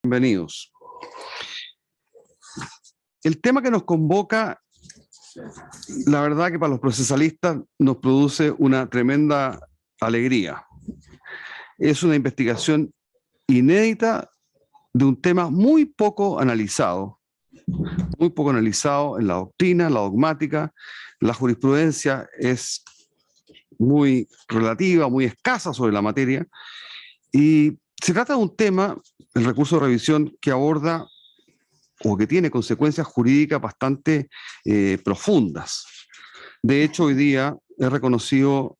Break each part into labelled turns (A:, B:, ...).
A: Bienvenidos. El tema que nos convoca, la verdad que para los procesalistas nos produce una tremenda alegría. Es una investigación inédita de un tema muy poco analizado en la doctrina, en la dogmática. La jurisprudencia es muy relativa, muy escasa sobre la materia, y se trata de un tema, el recurso de revisión, que aborda o que tiene consecuencias jurídicas bastante profundas. De hecho, hoy día es reconocido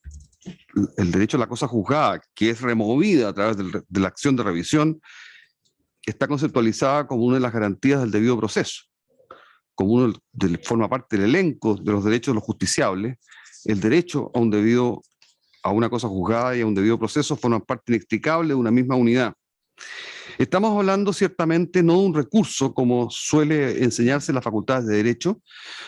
A: el derecho a la cosa juzgada, que es removida a través de la acción de revisión, está conceptualizada como una de las garantías del debido proceso, como forma parte del elenco de los derechos de los justiciables. El derecho a una cosa juzgada y a un debido proceso forman parte inextricable de una misma unidad. Estamos hablando ciertamente no de un recurso como suele enseñarse en las facultades de Derecho,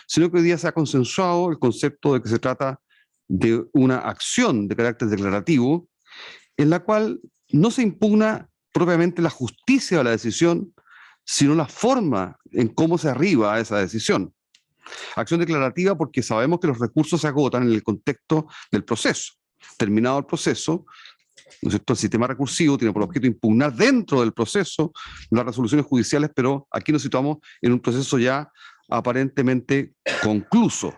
A: sino que hoy día se ha consensuado el concepto de que se trata de una acción de carácter declarativo en la cual no se impugna propiamente la justicia de la decisión, sino la forma en cómo se arriba a esa decisión. Acción declarativa porque sabemos que los recursos se agotan en el contexto del proceso. Terminado el proceso, ¿no es cierto? El sistema recursivo tiene por objeto impugnar dentro del proceso las resoluciones judiciales, pero aquí nos situamos en un proceso ya aparentemente concluso.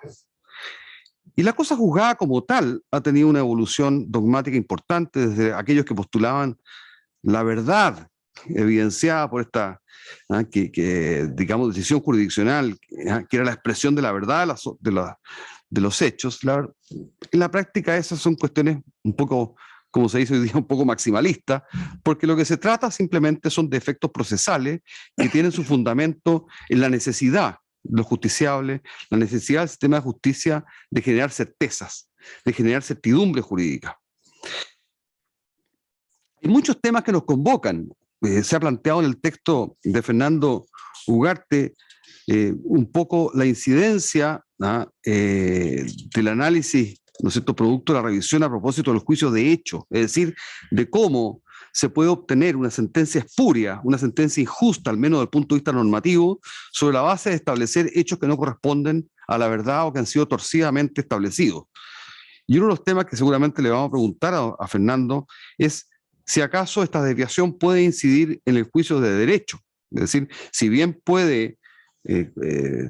A: Y la cosa juzgada como tal ha tenido una evolución dogmática importante desde aquellos que postulaban la verdad evidenciada por esta digamos, decisión jurisdiccional, que era la expresión de la verdad de los hechos. En la práctica esas son cuestiones un poco, como se dice hoy día, un poco maximalistas, porque lo que se trata simplemente son de efectos procesales que tienen su fundamento en la necesidad de los justiciables, la necesidad del sistema de justicia de generar certezas, de generar certidumbre jurídica. Hay muchos temas que nos convocan. Se ha planteado en el texto de Fernando Ugarte un poco la incidencia del análisis, ¿no es cierto?, producto de la revisión a propósito de los juicios de hecho, es decir, de cómo se puede obtener una sentencia espuria, una sentencia injusta, al menos desde el punto de vista normativo, sobre la base de establecer hechos que no corresponden a la verdad o que han sido torcidamente establecidos. Y uno de los temas que seguramente le vamos a preguntar a Fernando es si acaso esta desviación puede incidir en el juicio de derecho. Es decir, si bien puede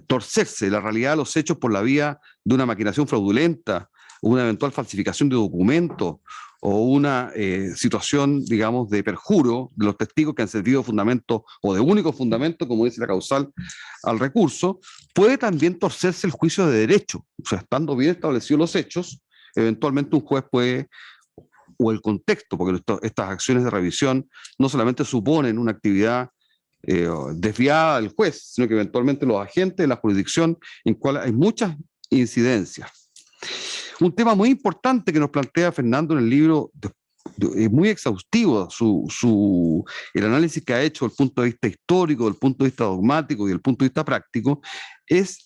A: torcerse la realidad de los hechos por la vía de una maquinación fraudulenta, una eventual falsificación de documentos o una situación, digamos, de perjuro de los testigos que han servido de fundamento o de único fundamento, como dice la causal, al recurso, puede también torcerse el juicio de derecho. O sea, estando bien establecidos los hechos, eventualmente un juez puede, o el contexto, porque estas acciones de revisión no solamente suponen una actividad desviada del juez, sino que eventualmente los agentes de la jurisdicción en cual hay muchas incidencias. Un tema muy importante que nos plantea Fernando en el libro, es muy exhaustivo el análisis que ha hecho desde el punto de vista histórico, desde el punto de vista dogmático y desde el punto de vista práctico, es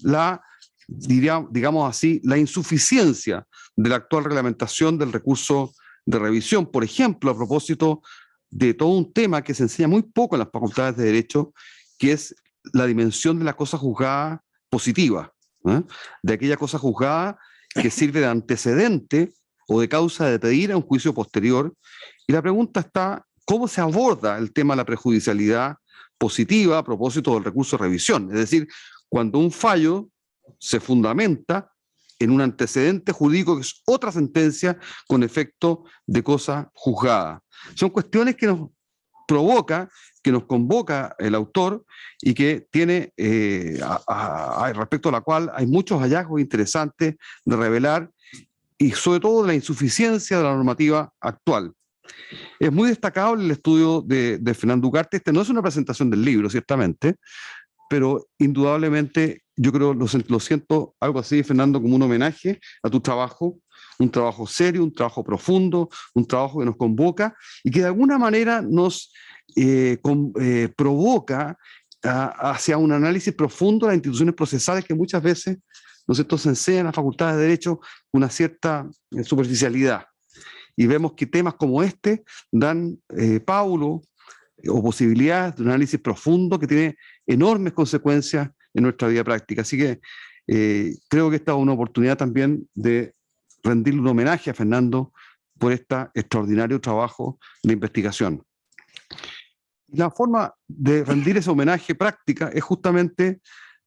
A: digamos así, la insuficiencia de la actual reglamentación del recurso de revisión. Por ejemplo, a propósito de todo un tema que se enseña muy poco en las facultades de Derecho, que es la dimensión de la cosa juzgada positiva, de aquella cosa juzgada que sirve de antecedente o de causa de pedir a un juicio posterior. Y la pregunta está, ¿cómo se aborda el tema de la prejudicialidad positiva a propósito del recurso de revisión? Es decir, cuando un fallo se fundamenta en un antecedente jurídico que es otra sentencia con efecto de cosa juzgada. Son cuestiones que nos provoca, que nos convoca el autor y que tiene, respecto a la cual hay muchos hallazgos interesantes de revelar y sobre todo la insuficiencia de la normativa actual. Es muy destacable el estudio de Fernando Ugarte. Este no es una presentación del libro, ciertamente, pero indudablemente yo creo, lo siento algo así, Fernando, como un homenaje a tu trabajo, un trabajo serio, un trabajo profundo, un trabajo que nos convoca y que de alguna manera nos provoca hacia un análisis profundo de las instituciones procesales que muchas veces, ¿no es cierto?, se enseñan en las facultades de Derecho con una cierta superficialidad. Y vemos que temas como este dan paulo o posibilidades de un análisis profundo que tiene enormes consecuencias en nuestra vida práctica. Así que creo que esta es una oportunidad también de rendirle un homenaje a Fernando por este extraordinario trabajo de investigación. La forma de rendir ese homenaje práctica es justamente,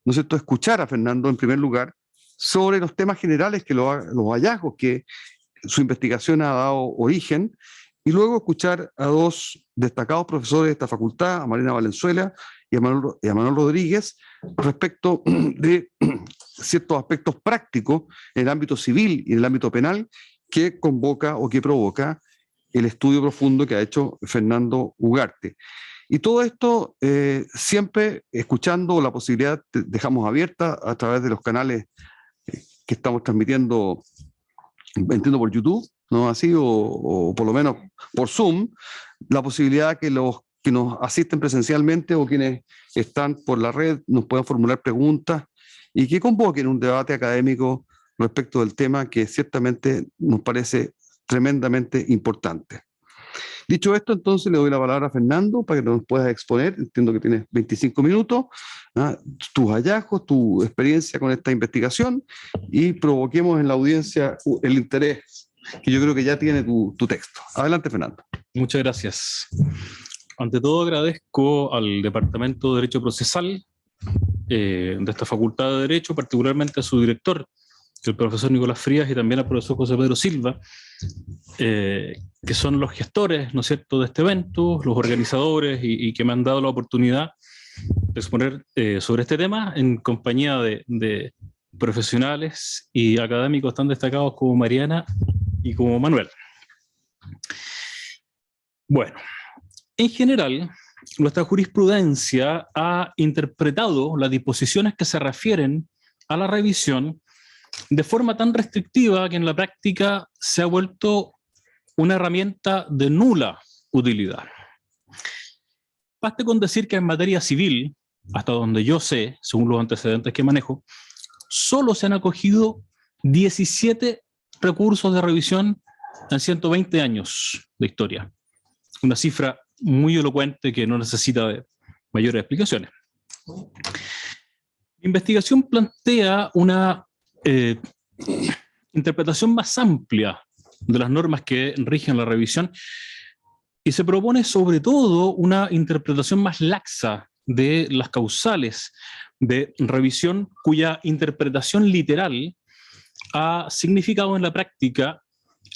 A: ¿no es cierto?, escuchar a Fernando en primer lugar sobre los temas generales, los hallazgos que su investigación ha dado origen, y luego escuchar a dos destacados profesores de esta facultad, a Marina Valenzuela y a Manuel Rodríguez, respecto de ciertos aspectos prácticos en el ámbito civil y en el ámbito penal que convoca o que provoca el estudio profundo que ha hecho Fernando Ugarte. Y todo esto siempre escuchando la posibilidad, dejamos abierta a través de los canales que estamos transmitiendo, entiendo por YouTube, ¿no? Así, o por lo menos por Zoom, la posibilidad que los que nos asisten presencialmente o quienes están por la red nos puedan formular preguntas y que convoquen un debate académico respecto del tema que ciertamente nos parece tremendamente importante. Dicho esto, entonces le doy la palabra a Fernando para que nos puedas exponer, entiendo que tienes 25 minutos, tus hallazgos, tu experiencia con esta investigación y provoquemos en la audiencia el interés que yo creo que ya tiene tu texto. Adelante, Fernando.
B: Muchas gracias. Ante todo agradezco al Departamento de Derecho Procesal de esta Facultad de Derecho, particularmente a su director, el profesor Nicolás Frías, y también al profesor José Pedro Silva, que son los gestores, ¿no es cierto?, de este evento, los organizadores, y que me han dado la oportunidad de exponer sobre este tema en compañía de profesionales y académicos tan destacados como Mariana y como Manuel. Bueno, en general, nuestra jurisprudencia ha interpretado las disposiciones que se refieren a la revisión de forma tan restrictiva que en la práctica se ha vuelto una herramienta de nula utilidad. Baste con decir que en materia civil, hasta donde yo sé, según los antecedentes que manejo, solo se han acogido 17 recursos de revisión en 120 años de historia. Una cifra muy elocuente que no necesita de mayores explicaciones. La investigación plantea una interpretación más amplia de las normas que rigen la revisión y se propone sobre todo una interpretación más laxa de las causales de revisión cuya interpretación literal ha significado en la práctica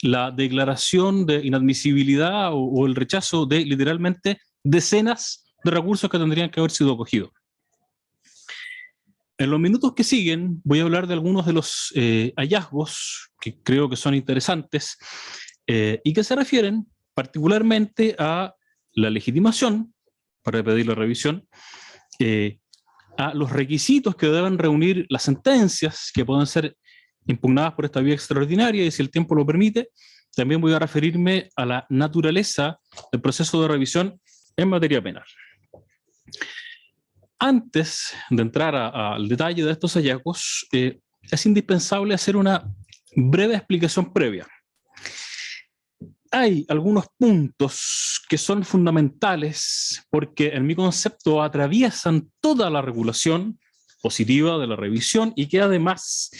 B: la declaración de inadmisibilidad o el rechazo de literalmente decenas de recursos que tendrían que haber sido acogidos. En los minutos que siguen voy a hablar de algunos de los hallazgos que creo que son interesantes y que se refieren particularmente a la legitimación para pedir la revisión, a los requisitos que deben reunir las sentencias que pueden ser impugnadas por esta vía extraordinaria y si el tiempo lo permite, también voy a referirme a la naturaleza del proceso de revisión en materia penal. Antes de entrar al detalle de estos hallazgos, es indispensable hacer una breve explicación previa. Hay algunos puntos que son fundamentales porque en mi concepto atraviesan toda la regulación positiva de la revisión y que además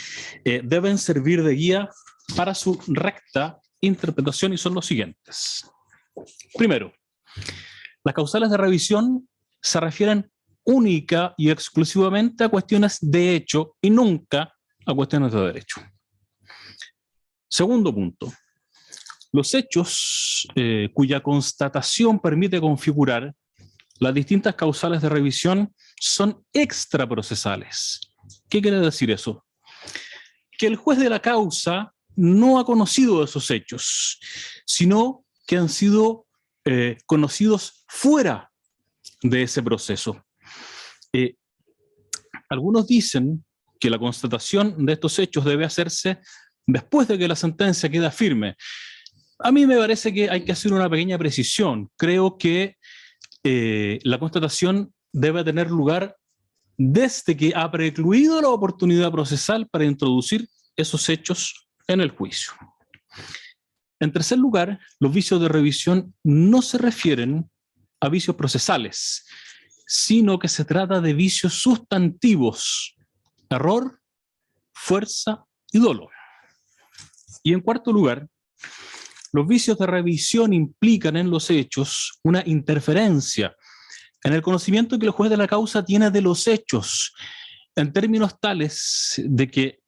B: deben servir de guía para su recta interpretación y son los siguientes. Primero, las causales de revisión se refieren única y exclusivamente a cuestiones de hecho y nunca a cuestiones de derecho. Segundo punto, los hechos cuya constatación permite configurar las distintas causales de revisión son extraprocesales. ¿Qué quiere decir eso? Que el juez de la causa no ha conocido esos hechos, sino que han sido conocidos fuera de ese proceso. Algunos dicen que la constatación de estos hechos debe hacerse después de que la sentencia queda firme. A mí me parece que hay que hacer una pequeña precisión. Creo que la constatación debe tener lugar desde que ha precluido la oportunidad procesal para introducir esos hechos en el juicio. En tercer lugar, los vicios de revisión no se refieren a vicios procesales, sino que se trata de vicios sustantivos: error, fuerza y dolo. Y en cuarto lugar, los vicios de revisión implican en los hechos una interferencia en el conocimiento que el juez de la causa tiene de los hechos, en términos tales de que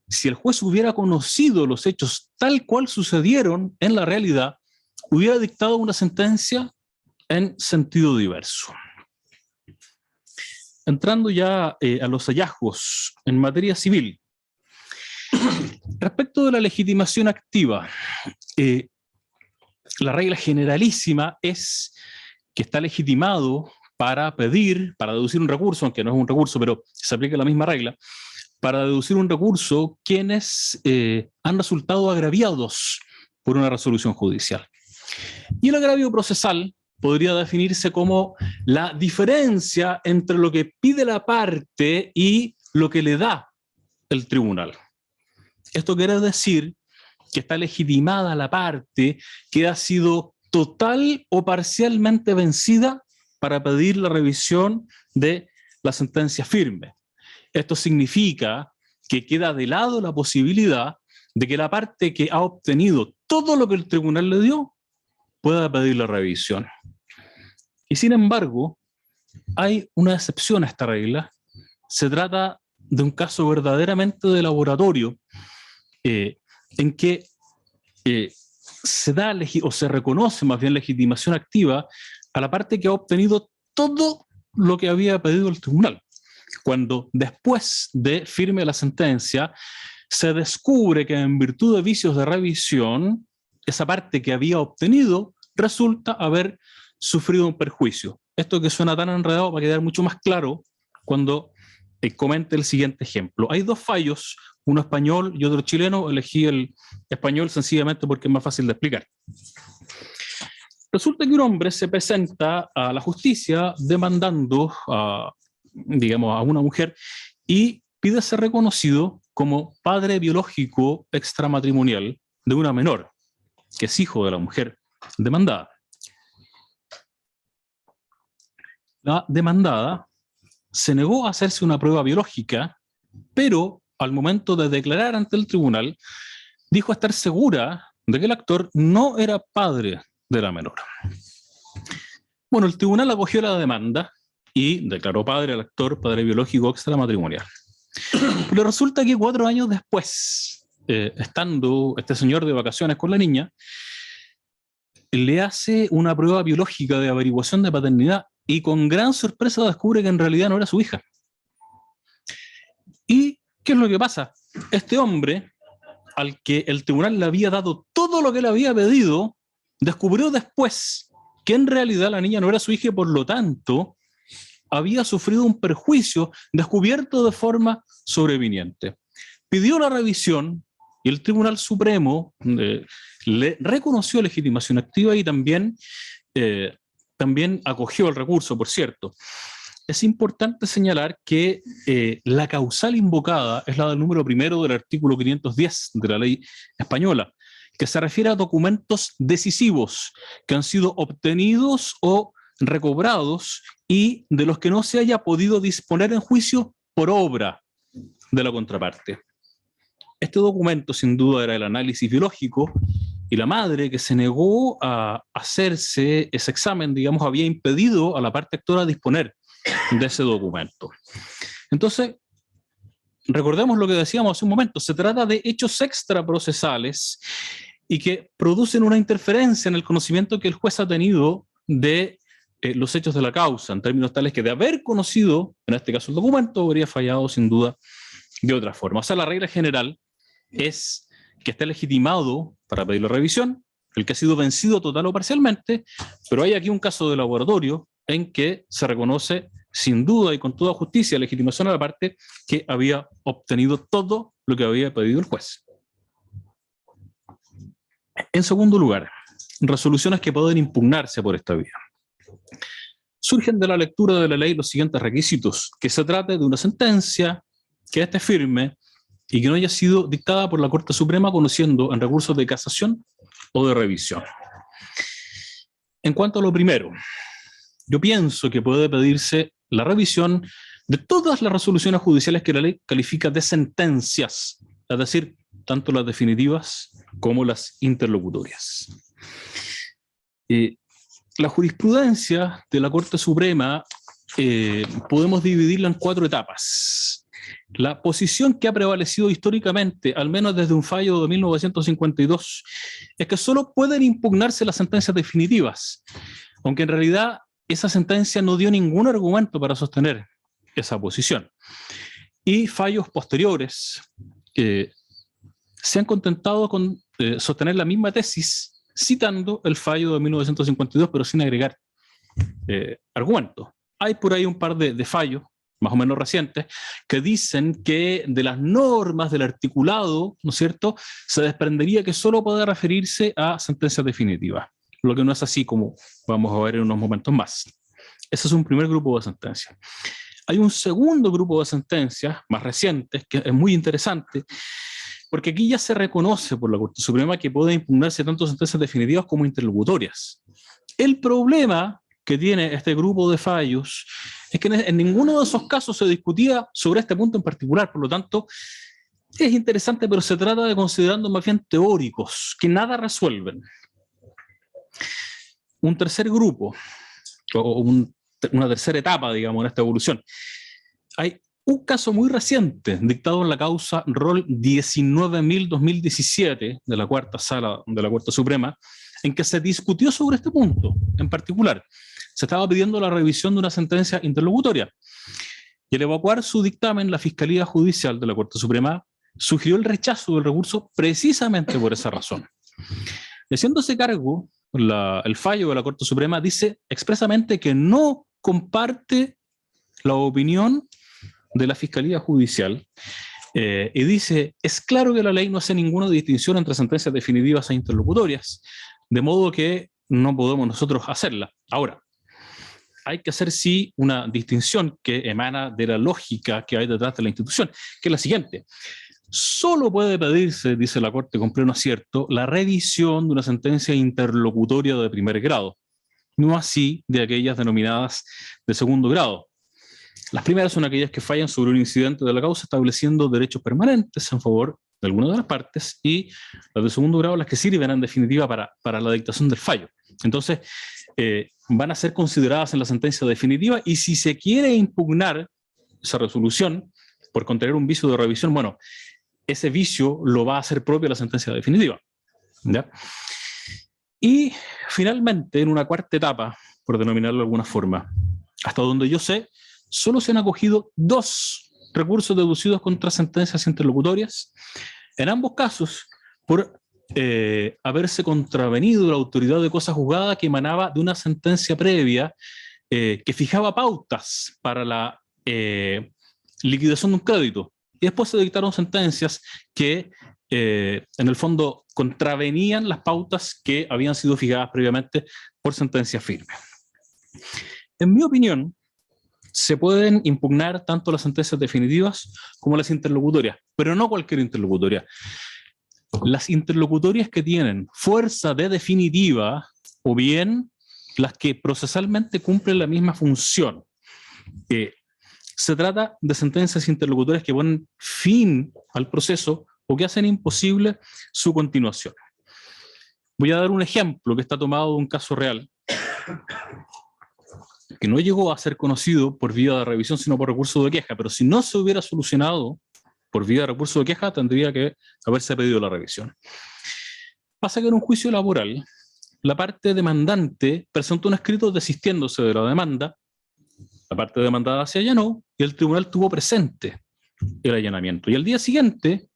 B: si el juez hubiera conocido los hechos tal cual sucedieron en la realidad, hubiera dictado una sentencia en sentido diverso. Entrando ya a los hallazgos en materia civil, respecto de la legitimación activa, la regla generalísima es que está legitimado para pedir, para deducir un recurso, aunque no es un recurso, pero se aplica la misma regla, para deducir un recurso quienes han resultado agraviados por una resolución judicial. Y el agravio procesal podría definirse como la diferencia entre lo que pide la parte y lo que le da el tribunal. Esto quiere decir que está legitimada la parte que ha sido total o parcialmente vencida para pedir la revisión de la sentencia firme. Esto significa que queda de lado la posibilidad de que la parte que ha obtenido todo lo que el tribunal le dio pueda pedir la revisión. Y sin embargo, hay una excepción a esta regla. Se trata de un caso verdaderamente de laboratorio, en que se da o se reconoce más bien legitimación activa a la parte que ha obtenido todo lo que había pedido el tribunal. Cuando después de firme la sentencia se descubre que en virtud de vicios de revisión, esa parte que había obtenido resulta haber sufrido un perjuicio. Esto que suena tan enredado va a quedar mucho más claro cuando comente el siguiente ejemplo. Hay dos fallos, uno español y otro chileno. Elegí el español sencillamente porque es más fácil de explicar. Resulta que un hombre se presenta a la justicia demandando a una mujer y pide ser reconocido como padre biológico extramatrimonial de una menor, que es hijo de la mujer demandada. La demandada se negó a hacerse una prueba biológica, pero al momento de declarar ante el tribunal, dijo estar segura de que el actor no era padre de la menor. Bueno, el tribunal acogió la demanda y declaró padre al actor, padre biológico extramatrimonial. Pero resulta que 4 años después, estando este señor de vacaciones con la niña, le hace una prueba biológica de averiguación de paternidad y con gran sorpresa descubre que en realidad no era su hija. ¿Y qué es lo que pasa? Este hombre, al que el tribunal le había dado todo lo que le había pedido, descubrió después que en realidad la niña no era su hija y por lo tanto había sufrido un perjuicio descubierto de forma sobreviniente. Pidió la revisión y el Tribunal Supremo le reconoció legitimación activa y también acogió el recurso, por cierto. Es importante señalar que la causal invocada es la del número primero del artículo 510 de la ley española, que se refiere a documentos decisivos que han sido obtenidos o recobrados y de los que no se haya podido disponer en juicio por obra de la contraparte. Este documento sin duda era el análisis biológico y la madre que se negó a hacerse ese examen, había impedido a la parte actora disponer de ese documento. Entonces, recordemos lo que decíamos hace un momento, se trata de hechos extraprocesales y que producen una interferencia en el conocimiento que el juez ha tenido de los hechos de la causa, en términos tales que de haber conocido, en este caso el documento, habría fallado sin duda de otra forma. O sea, la regla general es que esté legitimado para pedir la revisión el que ha sido vencido total o parcialmente, pero hay aquí un caso de laboratorio en que se reconoce sin duda y con toda justicia legitimación a la parte que había obtenido todo lo que había pedido el juez. En segundo lugar, resoluciones que pueden impugnarse por esta vía. Surgen de la lectura de la ley los siguientes requisitos: que se trate de una sentencia, que esté firme y que no haya sido dictada por la Corte Suprema conociendo en recursos de casación o de revisión. En cuanto a lo primero, yo pienso que puede pedirse la revisión de todas las resoluciones judiciales que la ley califica de sentencias, es decir, tanto las definitivas como las interlocutorias. La jurisprudencia de la Corte Suprema podemos dividirla en 4 etapas. La posición que ha prevalecido históricamente, al menos desde un fallo de 1952, es que solo pueden impugnarse las sentencias definitivas, aunque en realidad esa sentencia no dio ningún argumento para sostener esa posición. Y fallos posteriores se han contentado con sostener la misma tesis, citando el fallo de 1952, pero sin agregar argumentos. Hay por ahí un par de fallos, más o menos recientes, que dicen que de las normas del articulado, ¿no es cierto?, se desprendería que solo puede referirse a sentencias definitivas, lo que no es así, como vamos a ver en unos momentos más. Ese es un primer grupo de sentencias. Hay un segundo grupo de sentencias, más recientes, que es muy interesante, porque aquí ya se reconoce por la Corte Suprema que pueden impugnarse tanto sentencias definitivas como interlocutorias. El problema que tiene este grupo de fallos es que en ninguno de esos casos se discutía sobre este punto en particular, por lo tanto, es interesante, pero se trata de considerando más bien teóricos, que nada resuelven. Un tercer grupo, o una tercera etapa, digamos, en esta evolución. Hay un caso muy reciente, dictado en la causa Rol 19.000-2017 de la Cuarta Sala de la Corte Suprema, en que se discutió sobre este punto en particular. Se estaba pidiendo la revisión de una sentencia interlocutoria. Y al evacuar su dictamen, la Fiscalía Judicial de la Corte Suprema sugirió el rechazo del recurso precisamente por esa razón. Y haciéndose cargo, el fallo de la Corte Suprema dice expresamente que no comparte la opinión de la Fiscalía Judicial y dice, es claro que la ley no hace ninguna distinción entre sentencias definitivas e interlocutorias, de modo que no podemos nosotros hacerla. Ahora, hay que hacer sí una distinción que emana de la lógica que hay detrás de la institución, que es la siguiente. Solo puede pedirse, dice la Corte con pleno acierto, la revisión de una sentencia interlocutoria de primer grado, no así de aquellas denominadas de segundo grado. Las primeras son aquellas que fallan sobre un incidente de la causa estableciendo derechos permanentes en favor de alguna de las partes, y las de segundo grado las que sirven en definitiva para la dictación del fallo. Entonces, van a ser consideradas en la sentencia definitiva, y si se quiere impugnar esa resolución por contener un vicio de revisión, bueno, ese vicio lo va a hacer propio la sentencia definitiva, ¿ya? Y finalmente, en una cuarta etapa, por denominarlo de alguna forma, hasta donde yo sé, solo se han acogido 2 recursos deducidos contra sentencias interlocutorias, en ambos casos por haberse contravenido la autoridad de cosa juzgada que emanaba de una sentencia previa que fijaba pautas para la liquidación de un crédito. Y después se dictaron sentencias que en el fondo contravenían las pautas que habían sido fijadas previamente por sentencia firme. En mi opinión, se pueden impugnar tanto las sentencias definitivas como las interlocutorias, pero no cualquier interlocutoria. Las interlocutorias que tienen fuerza de definitiva, o bien las que procesalmente cumplen la misma función. Se trata de sentencias interlocutorias que ponen fin al proceso o que hacen imposible su continuación. Voy a dar un ejemplo que está tomado de un caso real, que no llegó a ser conocido por vía de revisión, sino por recurso de queja, pero si no se hubiera solucionado por vía de recurso de queja, tendría que haberse pedido la revisión. Pasa que en un juicio laboral, la parte demandante presentó un escrito desistiéndose de la demanda, la parte demandada se allanó y el tribunal tuvo presente el allanamiento. Y al día siguiente,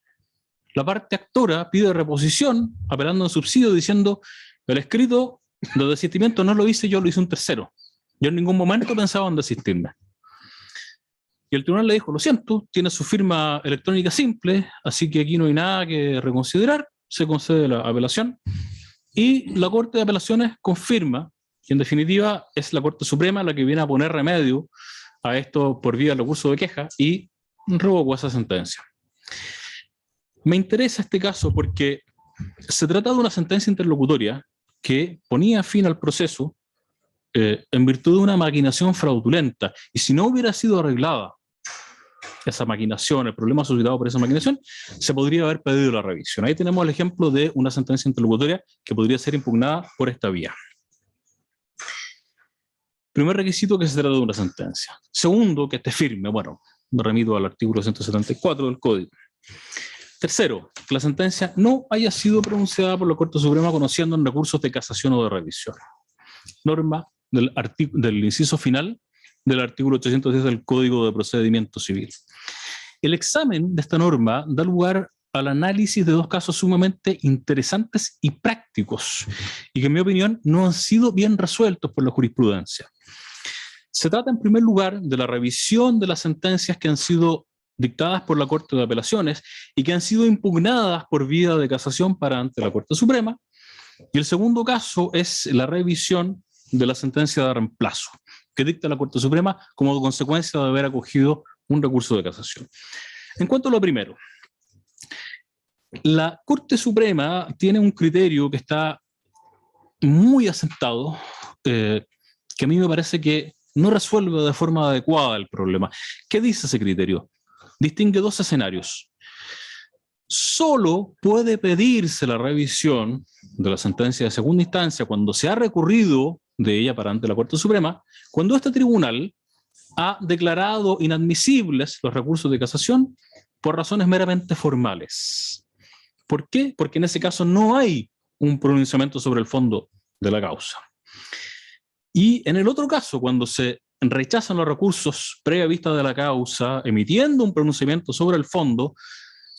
B: la parte actora pide reposición, apelando en subsidio, diciendo, el escrito de desistimiento no lo hice yo, lo hizo un tercero. Yo en ningún momento pensaba en desistirme. Y el tribunal le dijo, lo siento, tiene su firma electrónica simple, así que aquí no hay nada que reconsiderar, se concede la apelación. Y la Corte de Apelaciones confirma que en definitiva es la Corte Suprema la que viene a poner remedio a esto por vía del recurso de queja y revocó esa sentencia. Me interesa este caso porque se trata de una sentencia interlocutoria que ponía fin al proceso en virtud de una maquinación fraudulenta. Y si no hubiera sido arreglada esa maquinación, el problema suscitado por esa maquinación, se podría haber pedido la revisión. Ahí tenemos el ejemplo de una sentencia interlocutoria que podría ser impugnada por esta vía. Primer requisito, que se trata de una sentencia. Segundo, que esté firme. Bueno, me remito al artículo 174 del Código. Tercero, que la sentencia no haya sido pronunciada por la Corte Suprema conociendo en recursos de casación o de revisión. Norma del inciso final del artículo 810 del Código de Procedimiento Civil. El examen de esta norma da lugar al análisis de dos casos sumamente interesantes y prácticos, y que en mi opinión no han sido bien resueltos por la jurisprudencia. Se trata en primer lugar de la revisión de las sentencias que han sido dictadas por la Corte de Apelaciones y que han sido impugnadas por vía de casación para ante la Corte Suprema, y el segundo caso es la revisión de la sentencia de reemplazo que dicta la Corte Suprema como consecuencia de haber acogido un recurso de casación. En cuanto a lo primero, la Corte Suprema tiene un criterio que está muy asentado, que a mí me parece que no resuelve de forma adecuada el problema. ¿Qué dice ese criterio? Distingue dos escenarios. Solo puede pedirse la revisión de la sentencia de segunda instancia cuando se ha recurrido de ella para ante la Corte Suprema, cuando este tribunal ha declarado inadmisibles los recursos de casación por razones meramente formales. ¿Por qué? Porque en ese caso no hay un pronunciamiento sobre el fondo de la causa. Y en el otro caso, cuando se rechazan los recursos previa vista de la causa, emitiendo un pronunciamiento sobre el fondo,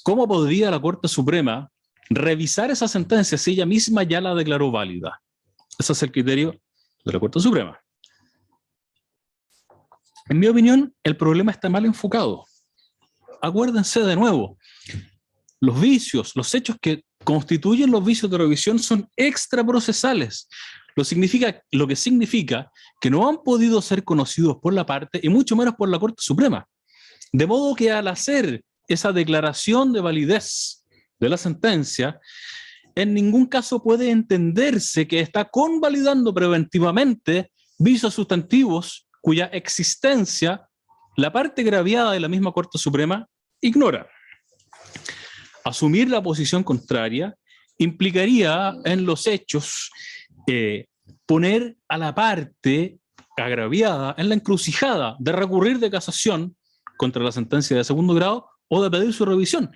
B: ¿cómo podría la Corte Suprema revisar esa sentencia si ella misma ya la declaró válida? Ese es el criterio de la Corte Suprema. En mi opinión, el problema está mal enfocado. Acuérdense de nuevo, los vicios, los hechos que constituyen los vicios de revisión son extraprocesales, lo que significa que no han podido ser conocidos por la parte y mucho menos por la Corte Suprema. De modo que al hacer esa declaración de validez de la sentencia, en ningún caso puede entenderse que está convalidando preventivamente vicios sustantivos cuya existencia la parte agraviada de la misma Corte Suprema ignora. Asumir la posición contraria implicaría en los hechos poner a la parte agraviada en la encrucijada de recurrir de casación contra la sentencia de segundo grado o de pedir su revisión,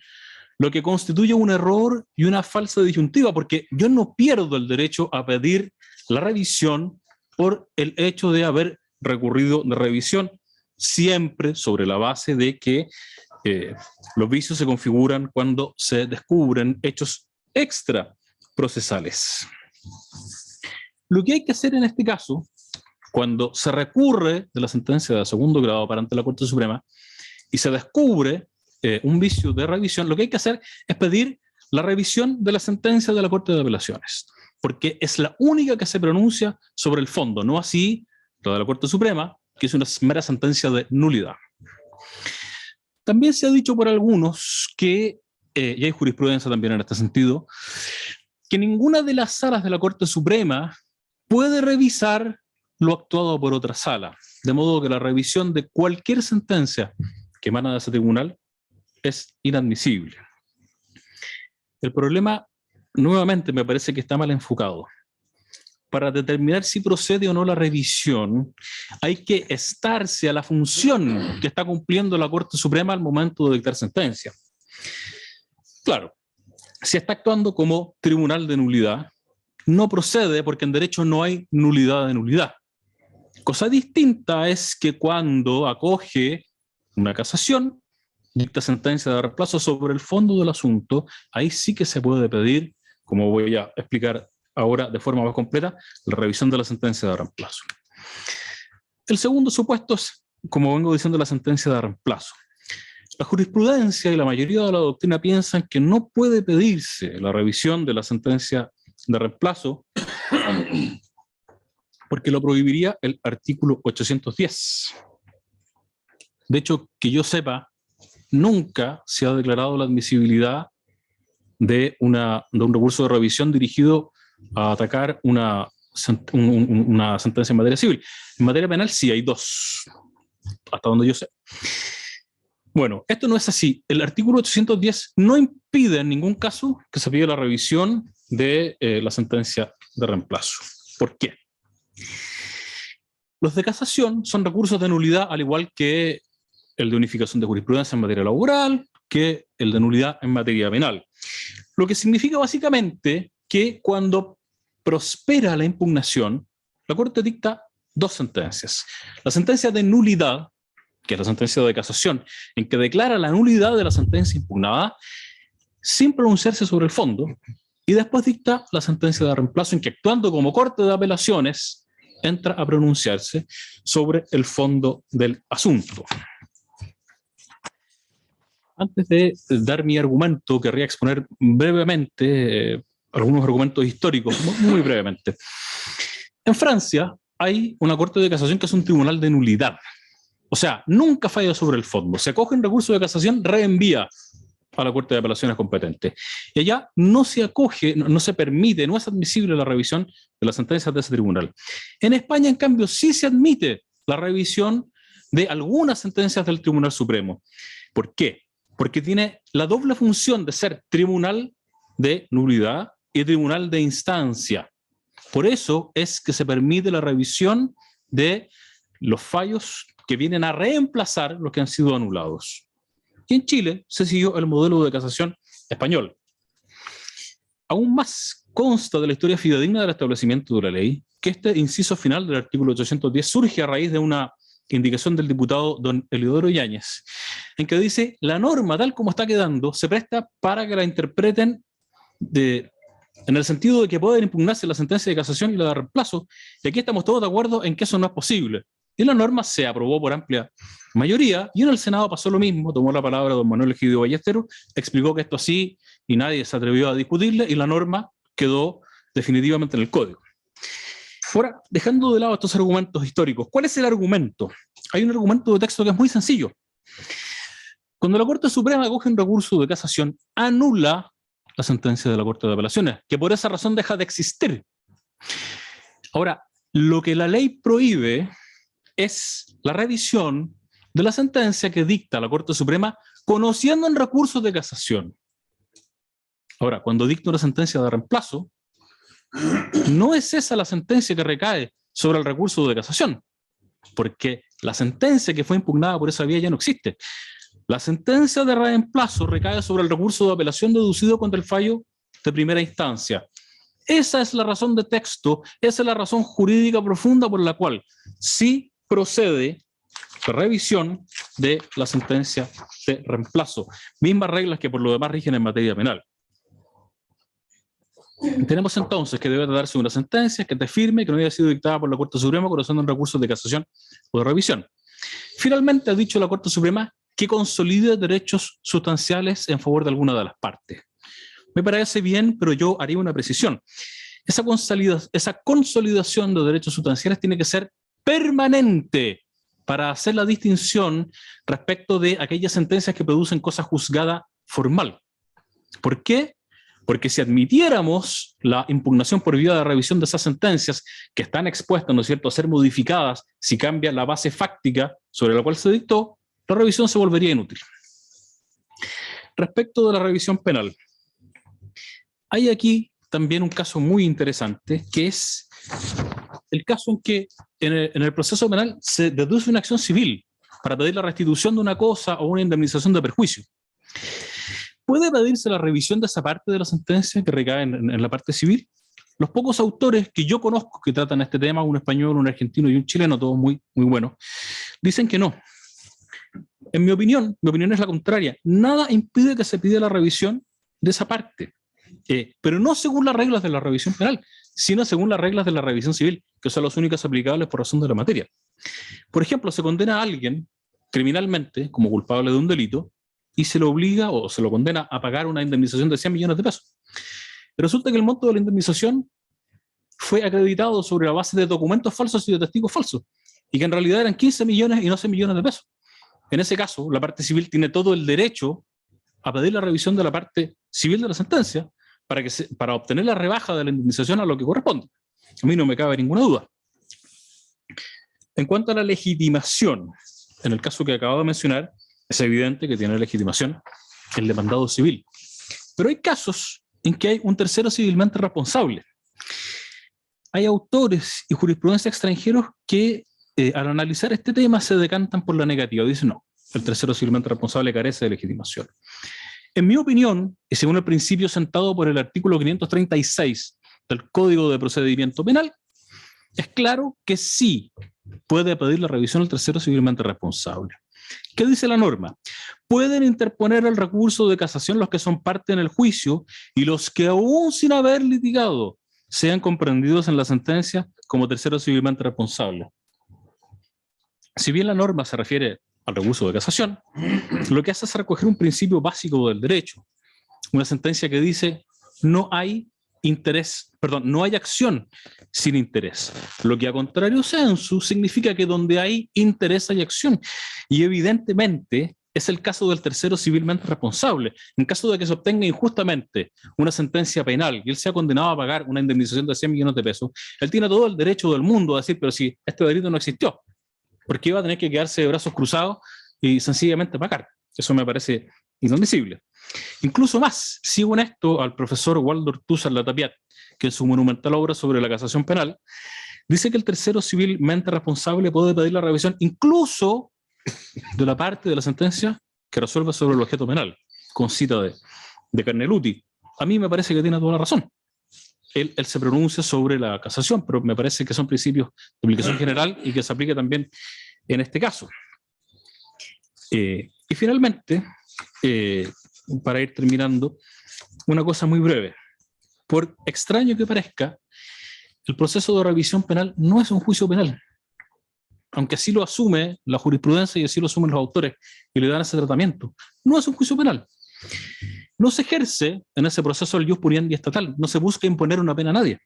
B: lo que constituye un error y una falsa disyuntiva, porque yo no pierdo el derecho a pedir la revisión por el hecho de haber recurrido de revisión, siempre sobre la base de que los vicios se configuran cuando se descubren hechos extra procesales. Lo que hay que hacer en este caso, cuando se recurre de la sentencia de segundo grado para ante la Corte Suprema y se descubre un vicio de revisión, lo que hay que hacer es pedir la revisión de la sentencia de la Corte de Apelaciones, porque es la única que se pronuncia sobre el fondo, no así la de la Corte Suprema, que es una mera sentencia de nulidad. También se ha dicho por algunos que, y hay jurisprudencia también en este sentido, que ninguna de las salas de la Corte Suprema puede revisar lo actuado por otra sala, de modo que la revisión de cualquier sentencia que emana de ese tribunal es inadmisible. El problema, nuevamente, me parece que está mal enfocado. Para determinar si procede o no la revisión, hay que estarse a la función que está cumpliendo la Corte Suprema al momento de dictar sentencia. Claro, si está actuando como tribunal de nulidad, no procede porque en derecho no hay nulidad de nulidad. Cosa distinta es que cuando acoge una casación, dicta sentencia de reemplazo sobre el fondo del asunto, ahí sí que se puede pedir, como voy a explicar ahora de forma más completa, la revisión de la sentencia de reemplazo. El segundo supuesto es, como vengo diciendo, la sentencia de reemplazo. La jurisprudencia y la mayoría de la doctrina piensan que no puede pedirse la revisión de la sentencia de reemplazo porque lo prohibiría el artículo 810. De hecho, que yo sepa, nunca se ha declarado la admisibilidad de un recurso de revisión dirigido a atacar una sentencia en materia civil. En materia penal sí hay dos, hasta donde yo sé. Bueno, esto no es así. El artículo 810 no impide en ningún caso que se pida la revisión de la sentencia de reemplazo. ¿Por qué? Los de casación son recursos de nulidad, al igual que el de unificación de jurisprudencia en materia laboral, que el de nulidad en materia penal. Lo que significa básicamente que cuando prospera la impugnación, la Corte dicta dos sentencias. La sentencia de nulidad, que es la sentencia de casación, en que declara la nulidad de la sentencia impugnada sin pronunciarse sobre el fondo, y después dicta la sentencia de reemplazo, en que, actuando como Corte de Apelaciones, entra a pronunciarse sobre el fondo del asunto. Antes de dar mi argumento, querría exponer brevemente algunos argumentos históricos, muy brevemente. En Francia hay una Corte de Casación que es un tribunal de nulidad. O sea, nunca falla sobre el fondo. Se acoge un recurso de casación, reenvía a la Corte de Apelaciones competente. Y allá no se acoge, no se permite, no es admisible la revisión de las sentencias de ese tribunal. En España, en cambio, sí se admite la revisión de algunas sentencias del Tribunal Supremo. ¿Por qué? Porque tiene la doble función de ser tribunal de nulidad y tribunal de instancia. Por eso es que se permite la revisión de los fallos que vienen a reemplazar los que han sido anulados. Y en Chile se siguió el modelo de casación español. Aún más consta de la historia fidedigna del establecimiento de la ley que este inciso final del artículo 810 surge a raíz de una indicación del diputado don Eliodoro Yáñez, en que dice: la norma tal como está quedando se presta para que la interpreten en el sentido de que pueden impugnarse la sentencia de casación y la de reemplazo, y aquí estamos todos de acuerdo en que eso no es posible. Y la norma se aprobó por amplia mayoría, y en el Senado pasó lo mismo. Tomó la palabra don Manuel Egidio Ballesteros, explicó que esto así, y nadie se atrevió a discutirle, y la norma quedó definitivamente en el código. Ahora, dejando de lado estos argumentos históricos, ¿cuál es el argumento? Hay un argumento de texto que es muy sencillo. Cuando la Corte Suprema acoge un recurso de casación, anula la sentencia de la Corte de Apelaciones, que por esa razón deja de existir. Ahora, lo que la ley prohíbe es la revisión de la sentencia que dicta la Corte Suprema conociendo en recursos de casación. Ahora, cuando dicta una sentencia de reemplazo, no es esa la sentencia que recae sobre el recurso de casación, porque la sentencia que fue impugnada por esa vía ya no existe. La sentencia de reemplazo recae sobre el recurso de apelación deducido contra el fallo de primera instancia. Esa es la razón de texto, esa es la razón jurídica profunda por la cual sí procede la revisión de la sentencia de reemplazo. Mismas reglas que por lo demás rigen en materia penal. Tenemos entonces que debe darse una sentencia que esté firme, que no haya sido dictada por la Corte Suprema conociendo un recurso de casación o de revisión. Finalmente ha dicho la Corte Suprema que consolide derechos sustanciales en favor de alguna de las partes. Me parece bien, pero yo haría una precisión. Esa consolidación de derechos sustanciales tiene que ser permanente para hacer la distinción respecto de aquellas sentencias que producen cosa juzgada formal. ¿Por qué? Porque si admitiéramos la impugnación por vía de revisión de esas sentencias que están expuestas, ¿no es cierto?, a ser modificadas si cambia la base fáctica sobre la cual se dictó, la revisión se volvería inútil. Respecto de la revisión penal, hay aquí también un caso muy interesante, que es el caso en que en el proceso penal se deduce una acción civil para pedir la restitución de una cosa o una indemnización de perjuicio. ¿Puede pedirse la revisión de esa parte de la sentencia que recae en la parte civil? Los pocos autores que yo conozco que tratan este tema, un español, un argentino y un chileno, todos muy, muy buenos, dicen que no. En mi opinión es la contraria. Nada impide que se pida la revisión de esa parte, pero no según las reglas de la revisión penal, sino según las reglas de la revisión civil, que son las únicas aplicables por razón de la materia. Por ejemplo, se condena a alguien criminalmente como culpable de un delito, y se lo obliga o se lo condena a pagar una indemnización de 100 millones de pesos. Resulta que el monto de la indemnización fue acreditado sobre la base de documentos falsos y de testigos falsos, y que en realidad eran 15 millones y no 100 millones de pesos. En ese caso, la parte civil tiene todo el derecho a pedir la revisión de la parte civil de la sentencia, para obtener la rebaja de la indemnización a lo que corresponde. A mí no me cabe ninguna duda. En cuanto a la legitimación, en el caso que acabo de mencionar, es evidente que tiene legitimación el demandado civil. Pero hay casos en que hay un tercero civilmente responsable. Hay autores y jurisprudencia extranjeros que al analizar este tema se decantan por la negativa. Dicen, no, el tercero civilmente responsable carece de legitimación. En mi opinión, y según el principio sentado por el artículo 536 del Código de Procedimiento Penal, es claro que sí puede pedir la revisión del tercero civilmente responsable. ¿Qué dice la norma? Pueden interponer el recurso de casación los que son parte en el juicio y los que aún sin haber litigado sean comprendidos en la sentencia como tercero civilmente responsable. Si bien la norma se refiere al recurso de casación, lo que hace es recoger un principio básico del derecho, una sentencia que dice no hay interés, perdón, no hay acción sin interés. Lo que a contrario sensu significa que donde hay interés hay acción. Y evidentemente es el caso del tercero civilmente responsable. En caso de que se obtenga injustamente una sentencia penal y él sea condenado a pagar una indemnización de 100 millones de pesos, él tiene todo el derecho del mundo a decir, pero si este delito no existió, ¿por qué iba a tener que quedarse de brazos cruzados y sencillamente pagar? Eso me parece inadmisible. Incluso más, sigo en esto al profesor Waldo Ortúzar Latapiat, que en su monumental obra sobre la casación penal, dice que el tercero civilmente responsable puede pedir la revisión incluso de la parte de la sentencia que resuelve sobre el objeto penal, con cita de Carneluti. A mí me parece que tiene toda la razón. Él se pronuncia sobre la casación, pero me parece que son principios de aplicación general y que se aplica también en este caso. Y finalmente, para ir terminando, una cosa muy breve. Por extraño que parezca, el proceso de revisión penal no es un juicio penal, aunque así lo asume la jurisprudencia y así lo asumen los autores y le dan ese tratamiento. No es un juicio penal. No se ejerce en ese proceso el ius puniendi estatal, no se busca imponer una pena a nadie.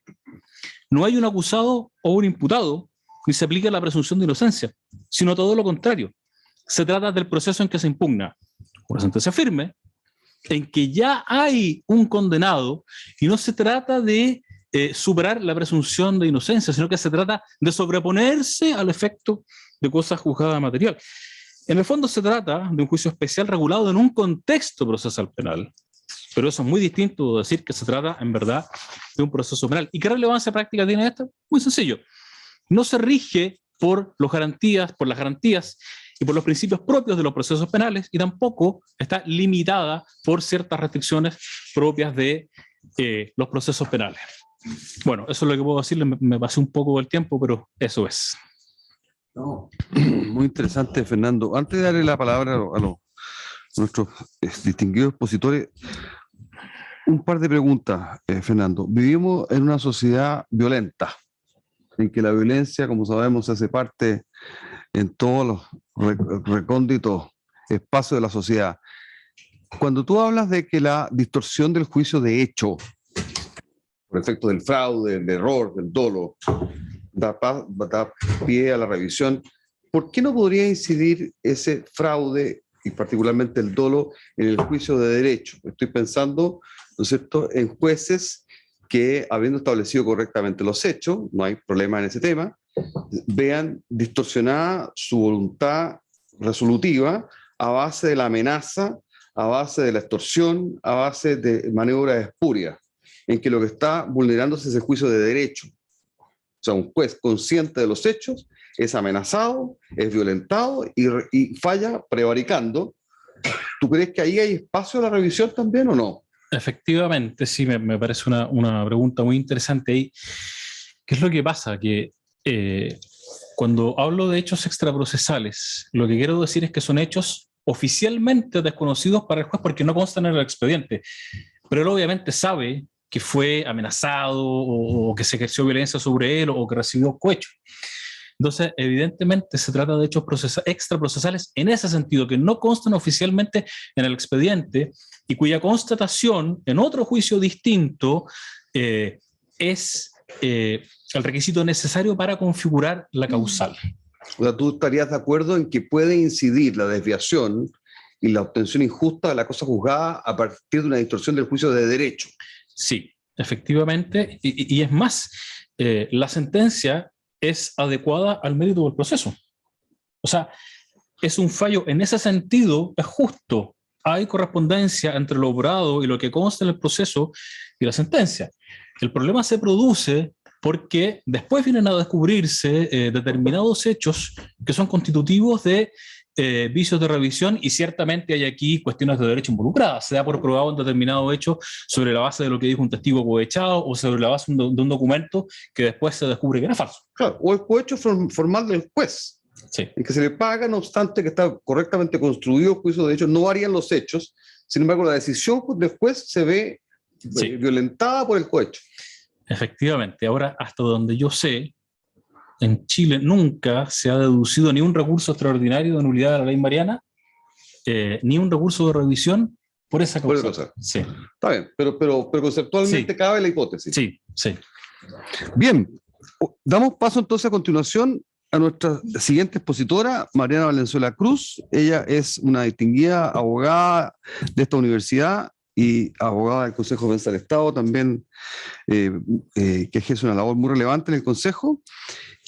B: No hay un acusado o un imputado, ni se aplica la presunción de inocencia, sino todo lo contrario. Se trata del proceso en que se impugna una sentencia firme, en que ya hay un condenado, y no se trata de superar la presunción de inocencia, sino que se trata de sobreponerse al efecto de cosa juzgada material. En el fondo se trata de un juicio especial regulado en un contexto procesal penal, pero eso es muy distinto de decir que se trata en verdad de un proceso penal. ¿Y qué relevancia práctica tiene esto? Muy sencillo. No se rige por las garantías y por los principios propios de los procesos penales, y tampoco está limitada por ciertas restricciones propias de los procesos penales. Bueno, eso es lo que puedo decirle. Me pasé un poco del tiempo, pero eso es.
A: No, muy interesante, Fernando. Antes de darle la palabra a nuestros distinguidos expositores, un par de preguntas, Fernando. Vivimos en una sociedad violenta, en que la violencia, como sabemos, hace parte en todos los recónditos espacios de la sociedad. Cuando tú hablas de que la distorsión del juicio de hecho, por efecto del fraude, del error, del dolo, da pie a la revisión, ¿por qué no podría incidir ese fraude y particularmente el dolo en el juicio de derecho? Estoy pensando, ¿no es cierto?, en jueces que, habiendo establecido correctamente los hechos, no hay problema en ese tema, vean distorsionada su voluntad resolutiva a base de la amenaza, a base de la extorsión, a base de maniobras espurias, en que lo que está vulnerándose es el juicio de derecho. O sea, un juez consciente de los hechos es amenazado, es violentado y falla prevaricando. ¿Tú crees que ahí hay espacio a la revisión también o no?
B: Efectivamente, sí, me parece una pregunta muy interesante ahí. ¿Qué es lo que pasa? Que cuando hablo de hechos extraprocesales, lo que quiero decir es que son hechos oficialmente desconocidos para el juez porque no constan en el expediente, pero él obviamente sabe que fue amenazado o que se ejerció violencia sobre él o que recibió cohecho. Entonces, evidentemente se trata de hechos extraprocesales en ese sentido, que no constan oficialmente en el expediente y cuya constatación en otro juicio distinto es el requisito necesario para configurar la causal.
A: O sea, ¿tú estarías de acuerdo en que puede incidir la desviación y la obtención injusta de la cosa juzgada a partir de una distorsión del juicio de derecho?
B: Sí, efectivamente, y es más, la sentencia es adecuada al mérito del proceso. O sea, es un fallo en ese sentido, es justo. Hay correspondencia entre lo obrado y lo que consta en el proceso y la sentencia. El problema se produce porque después vienen a descubrirse determinados hechos que son constitutivos de vicios de revisión, y ciertamente hay aquí cuestiones de derecho involucradas. Se da por probado un determinado hecho sobre la base de lo que dijo un testigo aprovechado o sobre la base de un documento que después se descubre que era falso.
A: Claro, o el cohecho formal del juez,
B: Sí.
A: en que se le paga, no obstante que está correctamente construido el juicio de hecho, no varían los hechos. Sin embargo, la decisión del juez se ve violentada por el cohecho.
B: Efectivamente. Ahora, hasta donde yo sé, en Chile nunca se ha deducido ni un recurso extraordinario de nulidad de la ley Mariana, ni un recurso de revisión por esa causa.
A: Por esa cosa.
B: Sí.
A: Está bien, pero conceptualmente
B: Sí.
A: cabe la hipótesis.
B: Sí, sí.
A: Bien, damos paso entonces a continuación a nuestra siguiente expositora, Mariana Valenzuela Cruz. Ella es una distinguida abogada de esta universidad y abogada del Consejo de Defensa del Estado, también que ejerce una labor muy relevante en el Consejo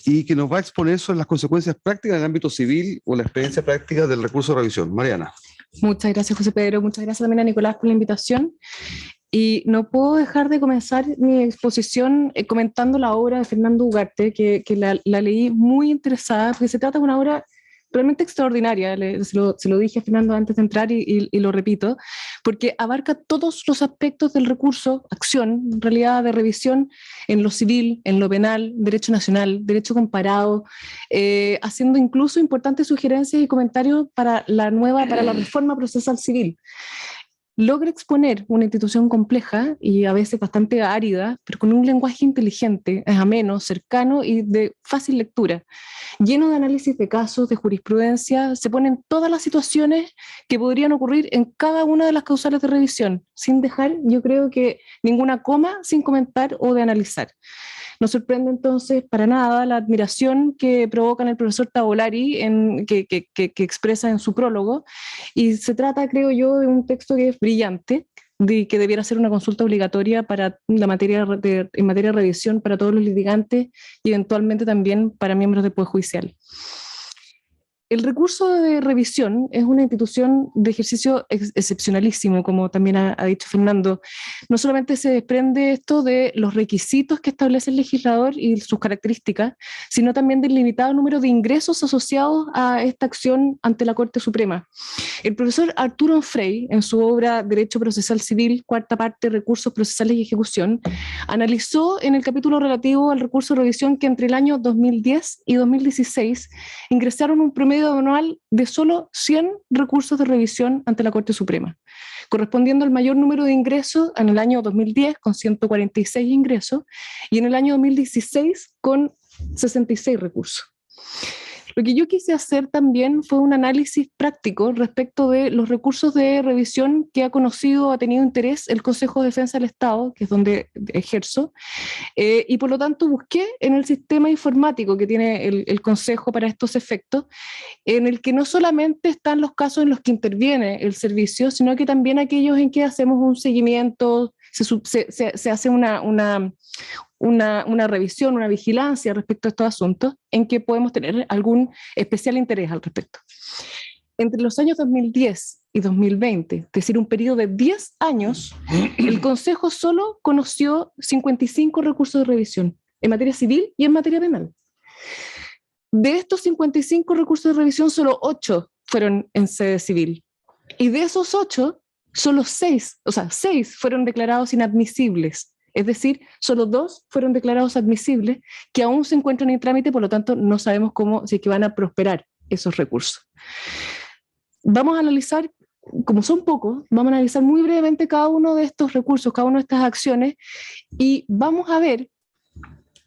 A: y que nos va a exponer sobre las consecuencias prácticas en el ámbito civil o la experiencia práctica del recurso de revisión. Mariana.
C: Muchas gracias, José Pedro. Muchas gracias también a Nicolás por la invitación. Y no puedo dejar de comenzar mi exposición comentando la obra de Fernando Ugarte, que la leí muy interesada, porque se trata de una obra realmente extraordinaria. Se lo dije a Fernando antes de entrar y lo repito, porque abarca todos los aspectos del recurso, acción, en realidad de revisión, en lo civil, en lo penal, derecho nacional, derecho comparado, haciendo incluso importantes sugerencias y comentarios para la reforma procesal civil. Logra exponer una institución compleja y a veces bastante árida, pero con un lenguaje inteligente, ameno, cercano y de fácil lectura. Lleno de análisis de casos, de jurisprudencia, se ponen todas las situaciones que podrían ocurrir en cada una de las causales de revisión, sin dejar, yo creo que, ninguna coma sin comentar o de analizar. No sorprende entonces para nada la admiración que provoca en el profesor Tavolari, que expresa en su prólogo, y se trata, creo yo, de un texto que es brillante, que debiera ser una consulta obligatoria para en materia de revisión para todos los litigantes y eventualmente también para miembros del Poder Judicial. El recurso de revisión es una institución de ejercicio excepcionalísimo, como también ha dicho Fernando. No solamente se desprende esto de los requisitos que establece el legislador y sus características, sino también del limitado número de ingresos asociados a esta acción ante la Corte Suprema. El profesor Arturo Frey, en su obra Derecho Procesal Civil, cuarta parte, Recursos Procesales y Ejecución, analizó en el capítulo relativo al recurso de revisión que entre el año 2010 y 2016 ingresaron un promedio anual de solo 100 recursos de revisión ante la Corte Suprema, correspondiendo al mayor número de ingresos en el año 2010 con 146 ingresos y en el año 2016 con 66 recursos. Lo que yo quise hacer también fue un análisis práctico respecto de los recursos de revisión que ha tenido interés el Consejo de Defensa del Estado, que es donde ejerzo, y por lo tanto busqué en el sistema informático que tiene el Consejo para estos efectos, en el que no solamente están los casos en los que interviene el servicio, sino que también aquellos en que hacemos un seguimiento, se hace una revisión, una vigilancia respecto a estos asuntos, en que podemos tener algún especial interés al respecto. Entre los años 2010 y 2020, es decir, un periodo de 10 años, el Consejo solo conoció 55 recursos de revisión en materia civil y en materia penal. De estos 55 recursos de revisión, solo 8 fueron en sede civil. Y de esos 8, solo 6 fueron declarados inadmisibles. Es decir, solo 2 fueron declarados admisibles, que aún se encuentran en trámite, por lo tanto no sabemos si es que van a prosperar esos recursos. Vamos a analizar, como son pocos, vamos a analizar muy brevemente cada uno de estos recursos, cada una de estas acciones, y vamos a ver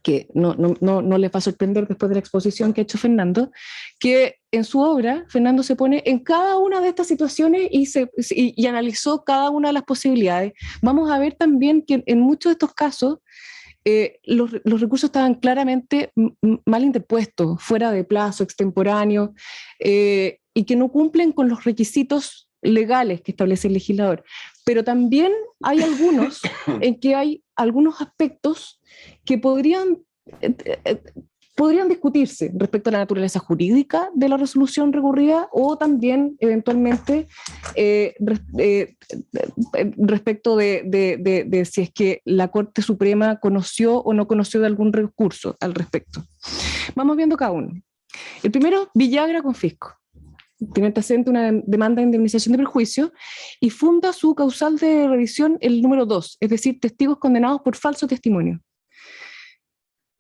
C: que no les va a sorprender después de la exposición que ha hecho Fernando, que en su obra Fernando se pone en cada una de estas situaciones y analizó cada una de las posibilidades. Vamos a ver también que en muchos de estos casos los recursos estaban claramente mal interpuestos, fuera de plazo, extemporáneos, y que no cumplen con los requisitos legales que establece el legislador. pero también hay algunos en que hay algunos aspectos que podrían discutirse respecto a la naturaleza jurídica de la resolución recurrida o también eventualmente respecto de si es que la Corte Suprema conoció o no conoció de algún recurso al respecto. Vamos viendo cada uno. El primero, Villagra con fisco. Tiene antecedente una demanda de indemnización de perjuicio y funda su causal de revisión el número 2, es decir, testigos condenados por falso testimonio.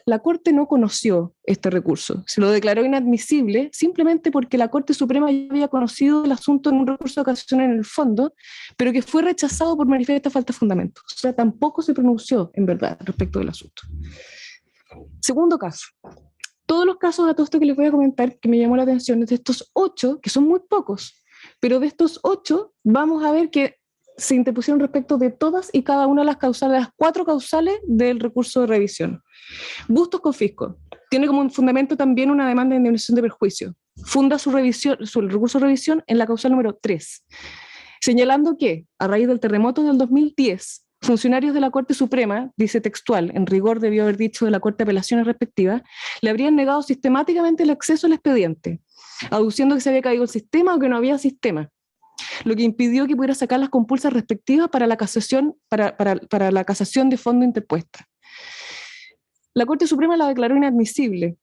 C: La Corte no conoció este recurso, se lo declaró inadmisible simplemente porque la Corte Suprema ya había conocido el asunto en un recurso de casación en el fondo, pero que fue rechazado por manifiesta falta de fundamentos. O sea, tampoco se pronunció en verdad respecto del asunto. Segundo caso. Todos los casos a todo esto que les voy a comentar, que me llamó la atención, es de estos 8, que son muy pocos, pero de estos 8 vamos a ver que se interpusieron respecto de todas y cada una de las causales, las 4 causales del recurso de revisión. Bustos con fisco. Tiene como un fundamento también una demanda de indemnización de perjuicio. Funda su recurso de revisión en la causal número 3, señalando que, a raíz del terremoto del 2010, funcionarios de la Corte Suprema, dice textual, en rigor debió haber dicho de la Corte de Apelaciones respectiva, le habrían negado sistemáticamente el acceso al expediente, aduciendo que se había caído el sistema o que no había sistema, lo que impidió que pudiera sacar las compulsas respectivas para la casación, para la casación de fondo interpuesta. La Corte Suprema la declaró inadmisible,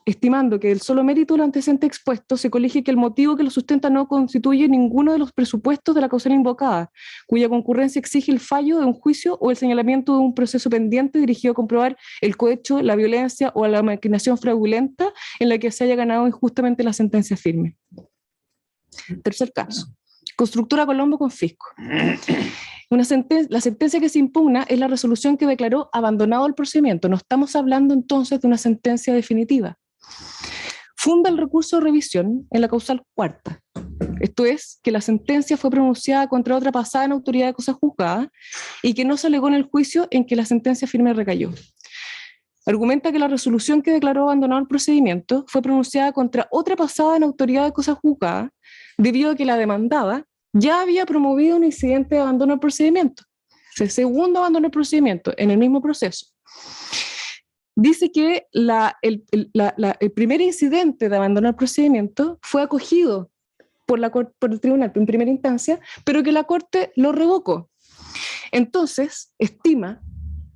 C: estimando que el solo mérito del antecedente expuesto se colige que el motivo que lo sustenta no constituye ninguno de los presupuestos de la causal invocada, cuya concurrencia exige el fallo de un juicio o el señalamiento de un proceso pendiente dirigido a comprobar el cohecho, la violencia o la maquinación fraudulenta en la que se haya ganado injustamente la sentencia firme. Tercer caso. Constructora Colombo con fisco. La sentencia que se impugna es la resolución que declaró abandonado el procedimiento. No estamos hablando entonces de una sentencia definitiva. Funda el recurso de revisión en la causal 4ª. Esto es, que la sentencia fue pronunciada contra otra pasada en autoridad de cosa juzgada y que no se alegó en el juicio en que la sentencia firme recayó. Argumenta que la resolución que declaró abandonado el procedimiento fue pronunciada contra otra pasada en autoridad de cosa juzgada debido a que la demandada ya había promovido un incidente de abandono del procedimiento. El segundo abandono del procedimiento en el mismo proceso. Dice que el primer incidente de abandono del procedimiento fue acogido por el tribunal en primera instancia, pero que la Corte lo revocó. Entonces, estima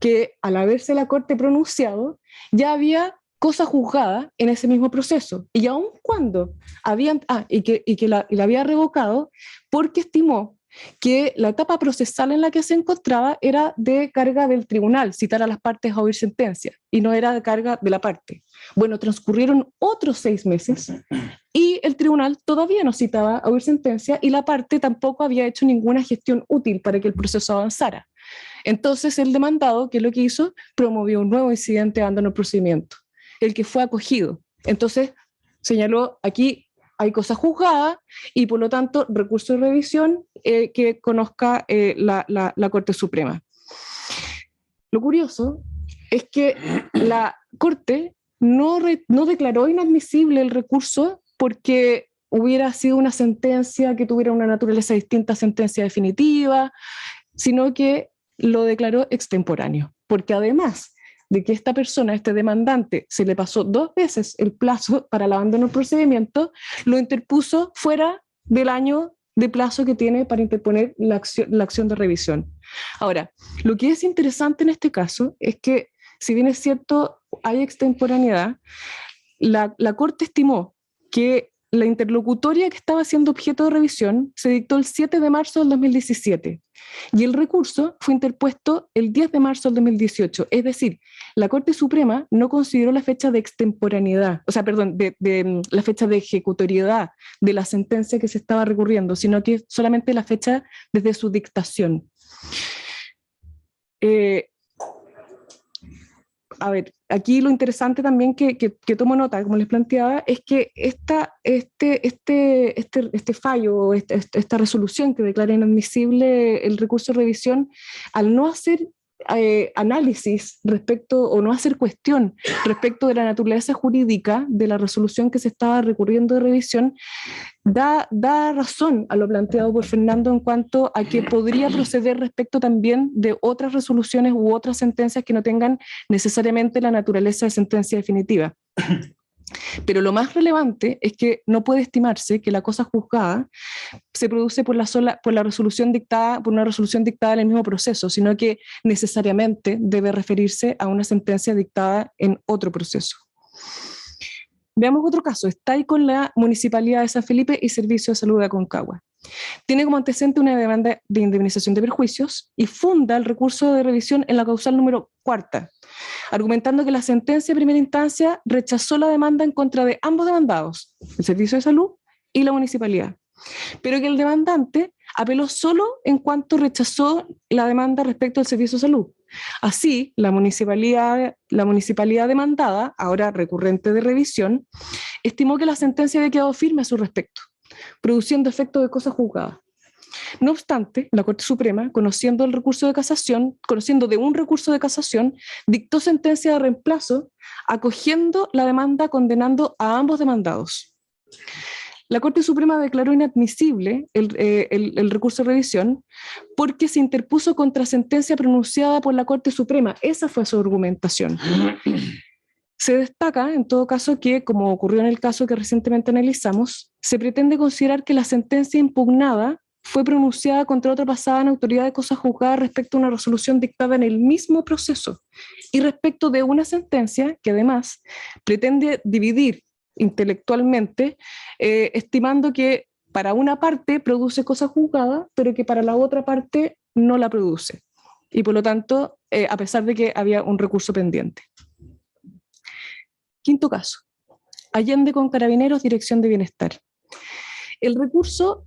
C: que al haberse la Corte pronunciado, ya había cosa juzgada en ese mismo proceso, y aun cuando la había revocado, porque estimó que la etapa procesal en la que se encontraba era de carga del tribunal, citar a las partes a oír sentencia, y no era de carga de la parte. Bueno, transcurrieron otros 6 meses, y el tribunal todavía no citaba a oír sentencia, y la parte tampoco había hecho ninguna gestión útil para que el proceso avanzara. Entonces el demandado, ¿qué es lo que hizo? Promovió un nuevo incidente de abandono del procedimiento, el que fue acogido. Entonces señaló, aquí hay cosa juzgada y por lo tanto recurso de revisión que conozca la Corte Suprema. Lo curioso es que la Corte no declaró inadmisible el recurso porque hubiera sido una sentencia que tuviera una naturaleza distinta a sentencia definitiva, sino que lo declaró extemporáneo, porque además de que esta persona, este demandante, se le pasó 2 veces el plazo para el abandono del procedimiento, lo interpuso fuera del año de plazo que tiene para interponer la acción de revisión. Ahora, lo que es interesante en este caso es que, si bien es cierto, hay extemporaneidad, la Corte estimó que la interlocutoria que estaba siendo objeto de revisión se dictó el 7 de marzo del 2017 y el recurso fue interpuesto el 10 de marzo del 2018. Es decir, la Corte Suprema no consideró la fecha de extemporaneidad, de la fecha de ejecutoriedad de la sentencia que se estaba recurriendo, sino que solamente la fecha desde su dictación. A ver, aquí lo interesante también que tomo nota, como les planteaba, es que este fallo, esta resolución que declara inadmisible el recurso de revisión, al no hacer análisis respecto, o no hacer cuestión respecto de la naturaleza jurídica de la resolución que se estaba recurriendo de revisión, da razón a lo planteado por Fernando en cuanto a que podría proceder respecto también de otras resoluciones u otras sentencias que no tengan necesariamente la naturaleza de sentencia definitiva. Pero lo más relevante es que no puede estimarse que la cosa juzgada se produce por la resolución dictada, por una resolución dictada en el mismo proceso, sino que necesariamente debe referirse a una sentencia dictada en otro proceso. Veamos otro caso. Está ahí con la Municipalidad de San Felipe y Servicio de Salud de Aconcagua. Tiene como antecedente una demanda de indemnización de perjuicios y funda el recurso de revisión en la causal número 4, argumentando que la sentencia de primera instancia rechazó la demanda en contra de ambos demandados, el Servicio de Salud y la Municipalidad, pero que el demandante apeló solo en cuanto rechazó la demanda respecto al Servicio de Salud. Así, la municipalidad demandada, ahora recurrente de revisión, estimó que la sentencia había quedado firme a su respecto, produciendo efecto de cosa juzgada. No obstante, la Corte Suprema, conociendo de un recurso de casación, dictó sentencia de reemplazo, acogiendo la demanda, condenando a ambos demandados. La Corte Suprema declaró inadmisible el recurso de revisión porque se interpuso contra sentencia pronunciada por la Corte Suprema. Esa fue su argumentación. Se destaca, en todo caso, que, como ocurrió en el caso que recientemente analizamos, se pretende considerar que la sentencia impugnada fue pronunciada contra otra pasada en autoridad de cosa juzgada respecto a una resolución dictada en el mismo proceso y respecto de una sentencia que además pretende dividir intelectualmente, estimando que para una parte produce cosa juzgada, pero que para la otra parte no la produce. Y por lo tanto, a pesar de que había un recurso pendiente. Quinto caso. Allende con Carabineros, Dirección de Bienestar. El recurso,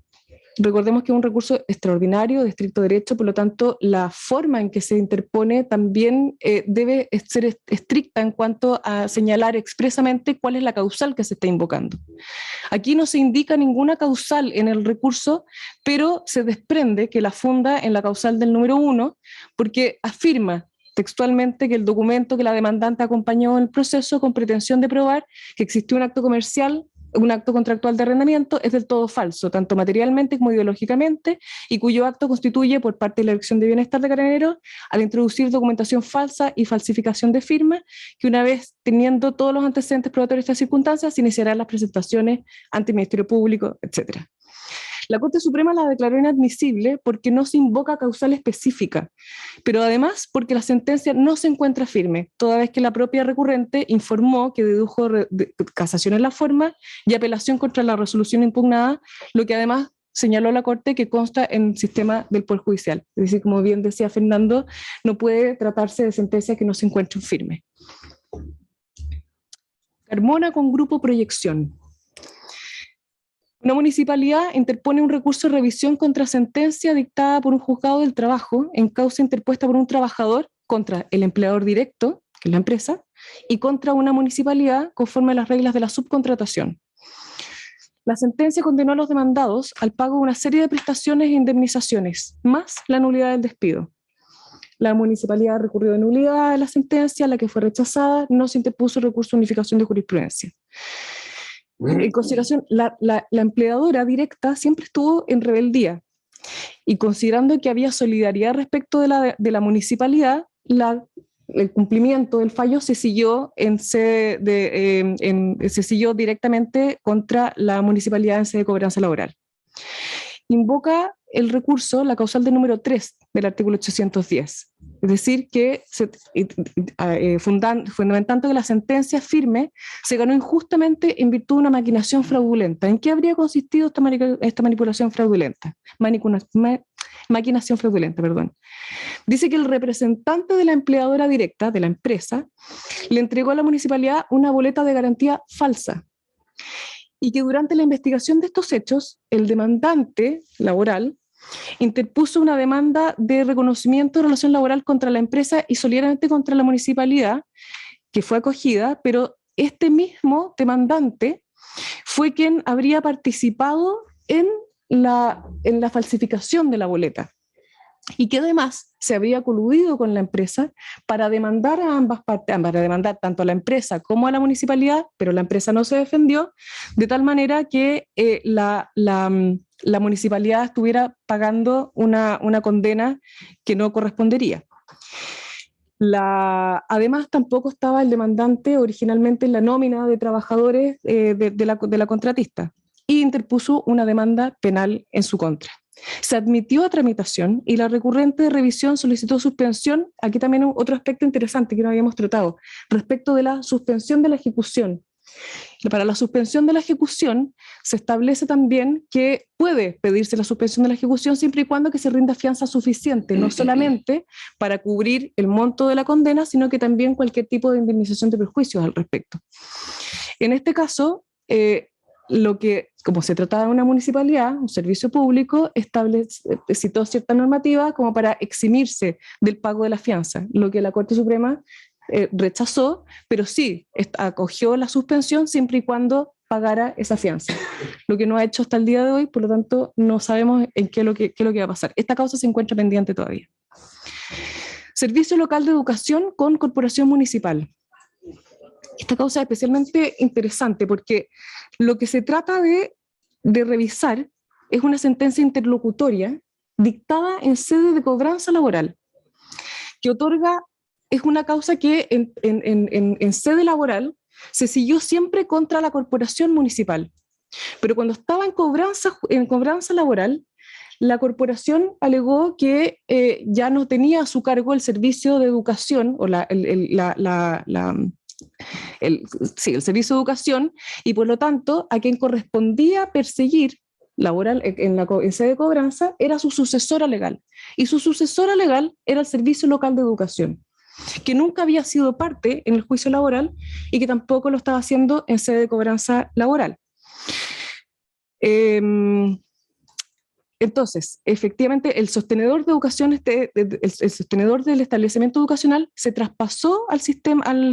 C: recordemos que es un recurso extraordinario de estricto derecho, por lo tanto, la forma en que se interpone también debe ser estricta en cuanto a señalar expresamente cuál es la causal que se está invocando. Aquí no se indica ninguna causal en el recurso, pero se desprende que la funda en la causal del número 1, porque afirma textualmente que el documento que la demandante acompañó en el proceso con pretensión de probar que existió un acto comercial, un acto contractual de arrendamiento, es del todo falso, tanto materialmente como ideológicamente, y cuyo acto constituye, por parte de la Dirección de Bienestar de Carabineros, al introducir documentación falsa y falsificación de firma, que una vez teniendo todos los antecedentes probatorios de estas circunstancias, se iniciarán las presentaciones ante el Ministerio Público, etc. La Corte Suprema la declaró inadmisible porque no se invoca causal específica, pero además porque la sentencia no se encuentra firme, toda vez que la propia recurrente informó que dedujo casación en la forma y apelación contra la resolución impugnada, lo que además señaló la Corte que consta en el sistema del Poder Judicial. Es decir, como bien decía Fernando, no puede tratarse de sentencia que no se encuentren firme. Carmona con Grupo Proyección. Una municipalidad interpone un recurso de revisión contra sentencia dictada por un juzgado del trabajo en causa interpuesta por un trabajador contra el empleador directo, que es la empresa, y contra una municipalidad conforme a las reglas de la subcontratación. La sentencia condenó a los demandados al pago de una serie de prestaciones e indemnizaciones, más la nulidad del despido. La municipalidad recurrió de nulidad a la sentencia, la que fue rechazada, no se interpuso recurso de unificación de jurisprudencia. En consideración, la empleadora directa siempre estuvo en rebeldía, y considerando que había solidaridad respecto de la municipalidad, el cumplimiento del fallo se siguió, se siguió directamente contra la municipalidad en sede de cobranza laboral. Invoca el recurso, la causal del número 3 del artículo 810. Es decir, que fundamentando que la sentencia firme se ganó injustamente en virtud de una maquinación fraudulenta. ¿En qué habría consistido esta manipulación fraudulenta? Maquinación fraudulenta, perdón. Dice que el representante de la empleadora directa, de la empresa, le entregó a la municipalidad una boleta de garantía falsa, y que durante la investigación de estos hechos, el demandante laboral interpuso una demanda de reconocimiento de relación laboral contra la empresa y solidariamente contra la municipalidad, que fue acogida, pero este mismo demandante fue quien habría participado en la falsificación de la boleta. y que además se había coludido con la empresa para demandar a ambas partes, para demandar tanto a la empresa como a la municipalidad, pero la empresa no se defendió, de tal manera que la municipalidad estuviera pagando una condena que no correspondería. Además, tampoco estaba el demandante originalmente en la nómina de trabajadores de la contratista, y interpuso una demanda penal en su contra. Se admitió a tramitación y la recurrente de revisión solicitó suspensión. Aquí también otro aspecto interesante que no habíamos tratado, respecto de la suspensión de la ejecución. Para la suspensión de la ejecución se establece también que puede pedirse la suspensión de la ejecución siempre y cuando que se rinda fianza suficiente, no solamente para cubrir el monto de la condena, sino que también cualquier tipo de indemnización de perjuicios al respecto. En este caso, como se trataba de una municipalidad, un servicio público, citó cierta normativa como para eximirse del pago de la fianza, lo que la Corte Suprema rechazó, pero sí acogió la suspensión siempre y cuando pagara esa fianza, lo que no ha hecho hasta el día de hoy. Por lo tanto no sabemos en qué es lo que va a pasar. Esta causa se encuentra pendiente todavía. Servicio local de educación con corporación municipal. Esta causa es especialmente interesante porque lo que se trata de revisar es una sentencia interlocutoria dictada en sede de cobranza laboral, que otorga. Es una causa que en sede laboral se siguió siempre contra la corporación municipal. Pero cuando estaba en cobranza laboral, la corporación alegó que ya no tenía a su cargo el servicio de educación, o el servicio de educación, y por lo tanto a quien correspondía perseguir laboral en sede de cobranza era su sucesora legal. Y su sucesora legal era el Servicio Local de Educación, que nunca había sido parte en el juicio laboral y que tampoco lo estaba haciendo en sede de cobranza laboral. Entonces, efectivamente, el sostenedor de educación, el sostenedor del establecimiento educacional se traspasó al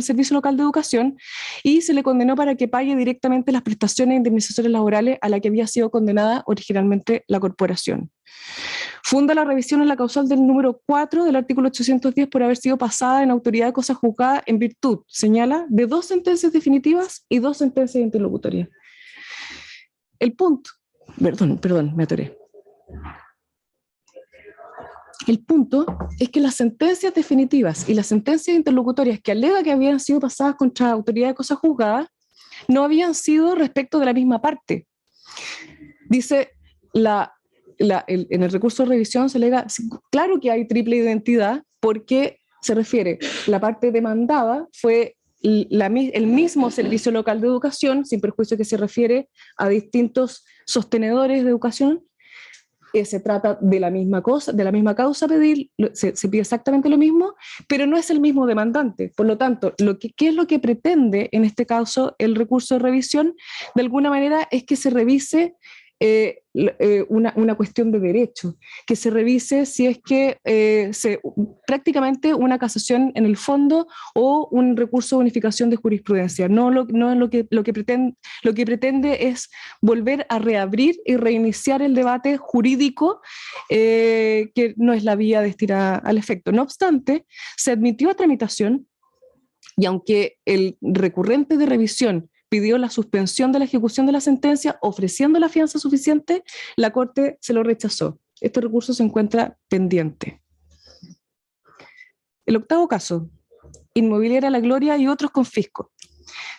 C: Servicio Local de Educación y se le condenó para que pague directamente las prestaciones e indemnizaciones laborales a la que había sido condenada originalmente la corporación. Funda la revisión en la causal del número 4 del artículo 810 por haber sido pasada en autoridad de cosa juzgada en virtud, señala, de 2 sentencias definitivas y 2 sentencias interlocutorias. El punto, perdón, me atoré. El punto es que las sentencias definitivas y las sentencias interlocutorias que alega que habían sido pasadas contra autoridad de cosa juzgada no habían sido respecto de la misma parte. Dice en el recurso de revisión se alega, claro que hay triple identidad, porque se refiere, la parte demandada fue el mismo Servicio Local de Educación, sin perjuicio que se refiere a distintos sostenedores de educación. Se trata de la misma cosa, de la misma causa, se pide exactamente lo mismo, pero no es el mismo demandante. Por lo tanto, ¿qué es lo que pretende en este caso el recurso de revisión? De alguna manera es que se revise una cuestión de derecho, que se revise si es que prácticamente una casación en el fondo o un recurso de unificación de jurisprudencia. Lo que pretende es volver a reabrir y reiniciar el debate jurídico, que no es la vía destinada al efecto. No obstante, se admitió a tramitación, y aunque el recurrente de revisión pidió la suspensión de la ejecución de la sentencia ofreciendo la fianza suficiente, la Corte se lo rechazó. Este recurso se encuentra pendiente. El octavo caso, Inmobiliaria La Gloria y otros confiscos.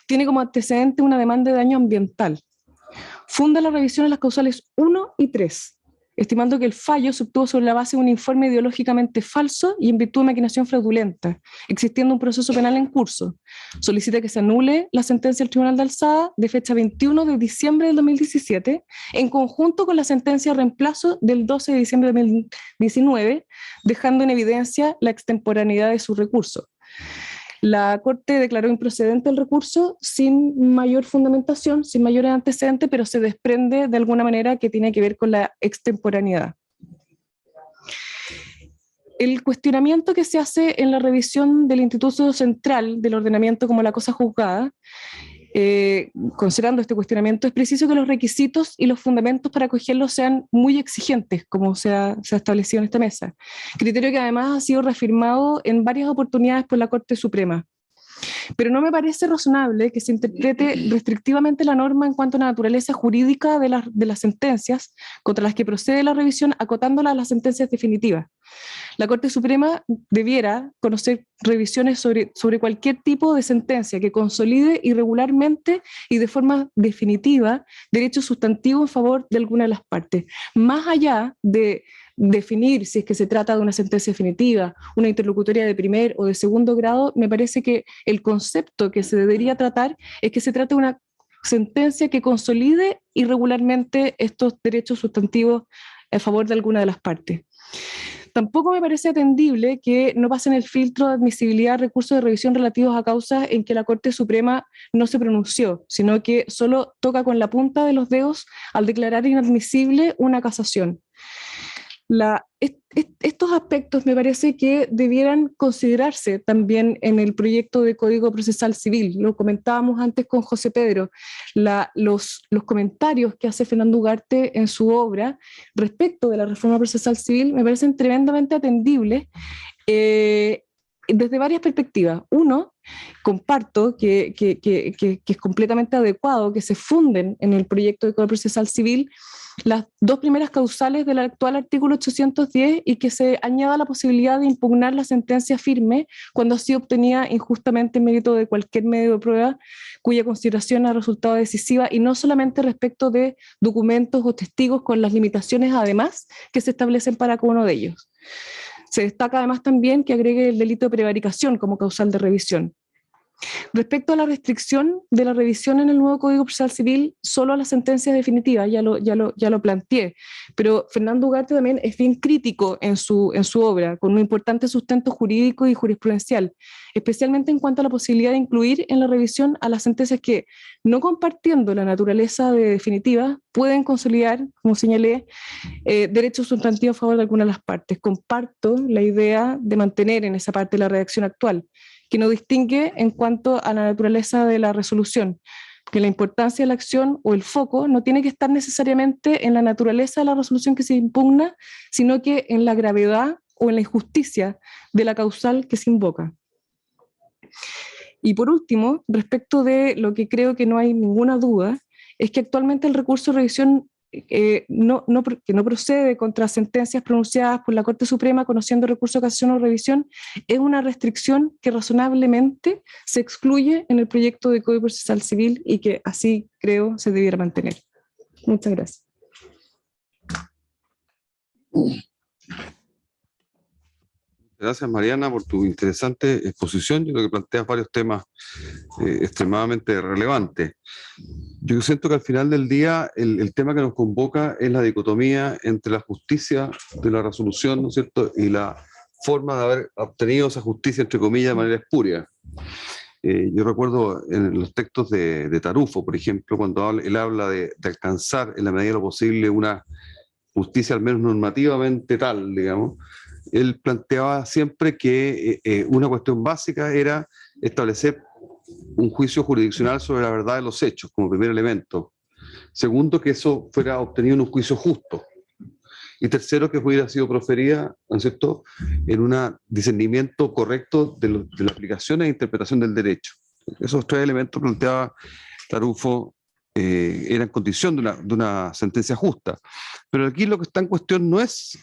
C: Tiene como antecedente una demanda de daño ambiental. Funda la revisión en las causales 1 y 3, estimando que el fallo se obtuvo sobre la base de un informe ideológicamente falso y en virtud de maquinación fraudulenta, existiendo un proceso penal en curso. Solicita que se anule la sentencia del Tribunal de Alzada de fecha 21 de diciembre del 2017, en conjunto con la sentencia de reemplazo del 12 de diciembre de 2019, dejando en evidencia la extemporaneidad de su recurso. La Corte declaró improcedente el recurso sin mayor fundamentación, sin mayores antecedentes, pero se desprende de alguna manera que tiene que ver con la extemporaneidad. El cuestionamiento que se hace en la revisión del Instituto Central del Ordenamiento como la cosa juzgada considerando este cuestionamiento, es preciso que los requisitos y los fundamentos para acogerlos sean muy exigentes, como se ha establecido en esta mesa. Criterio que además ha sido reafirmado en varias oportunidades por la Corte Suprema. Pero no me parece razonable que se interprete restrictivamente la norma en cuanto a la naturaleza jurídica de las sentencias contra las que procede la revisión, acotándola a las sentencias definitivas. La Corte Suprema debiera conocer revisiones sobre cualquier tipo de sentencia que consolide irregularmente y de forma definitiva derechos sustantivos en favor de alguna de las partes, más allá de definir si es que se trata de una sentencia definitiva, una interlocutoria de primer o de segundo grado. Me parece que el concepto que se debería tratar es que se trata de una sentencia que consolide irregularmente estos derechos sustantivos a favor de alguna de las partes. Tampoco me parece atendible que no pasen el filtro de admisibilidad de recursos de revisión relativos a causas en que la Corte Suprema no se pronunció, sino que solo toca con la punta de los dedos al declarar inadmisible una casación. Estos aspectos me parece que debieran considerarse también en el proyecto de Código Procesal Civil. Lo comentábamos antes con José Pedro. Los comentarios que hace Fernando Ugarte en su obra respecto de la reforma procesal civil me parecen tremendamente atendibles desde varias perspectivas. Uno, comparto que es completamente adecuado que se funden en el proyecto de Código Procesal Civil las dos primeras causales del actual artículo 810 y que se añada la posibilidad de impugnar la sentencia firme cuando ha sido obtenida injustamente en mérito de cualquier medio de prueba cuya consideración ha resultado decisiva, y no solamente respecto de documentos o testigos, con las limitaciones además que se establecen para cada uno de ellos. Se destaca además también que agregue el delito de prevaricación como causal de revisión. Respecto a la restricción de la revisión en el nuevo Código Procesal Civil solo a las sentencias definitivas, ya lo planteé, pero Fernando Ugarte también es bien crítico en su obra, con un importante sustento jurídico y jurisprudencial, especialmente en cuanto a la posibilidad de incluir en la revisión a las sentencias que, no compartiendo la naturaleza de definitiva, pueden consolidar, como señalé, derechos sustantivos a favor de alguna de las partes. Comparto la idea de mantener en esa parte la redacción actual, que no distingue en cuanto a la naturaleza de la resolución, que la importancia de la acción o el foco no tiene que estar necesariamente en la naturaleza de la resolución que se impugna, sino que en la gravedad o en la injusticia de la causal que se invoca. Y por último, respecto de lo que creo que no hay ninguna duda, es que actualmente el recurso de revisión que no procede contra sentencias pronunciadas por la Corte Suprema conociendo recurso de casación o revisión es una restricción que razonablemente se excluye en el proyecto de Código Procesal Civil y que así creo se debiera mantener. Muchas gracias.
A: Gracias, Mariana, por tu interesante exposición. Yo creo que planteas varios temas extremadamente relevantes. Yo siento que al final del día el tema que nos convoca es la dicotomía entre la justicia de la resolución, ¿no es cierto?, y la forma de haber obtenido esa justicia, entre comillas, de manera espuria. Yo recuerdo en los textos de Tarufo, por ejemplo, cuando él habla de alcanzar en la medida de lo posible una justicia al menos normativamente tal, digamos, él planteaba siempre que una cuestión básica era establecer un juicio jurisdiccional sobre la verdad de los hechos como primer elemento. Segundo, que eso fuera obtenido en un juicio justo. Y tercero, que hubiera sido proferida, ¿no es cierto?, en un discernimiento correcto de la aplicación e interpretación del derecho. Esos tres elementos planteaba Tarufo eran condición de una sentencia justa. Pero aquí lo que está en cuestión no es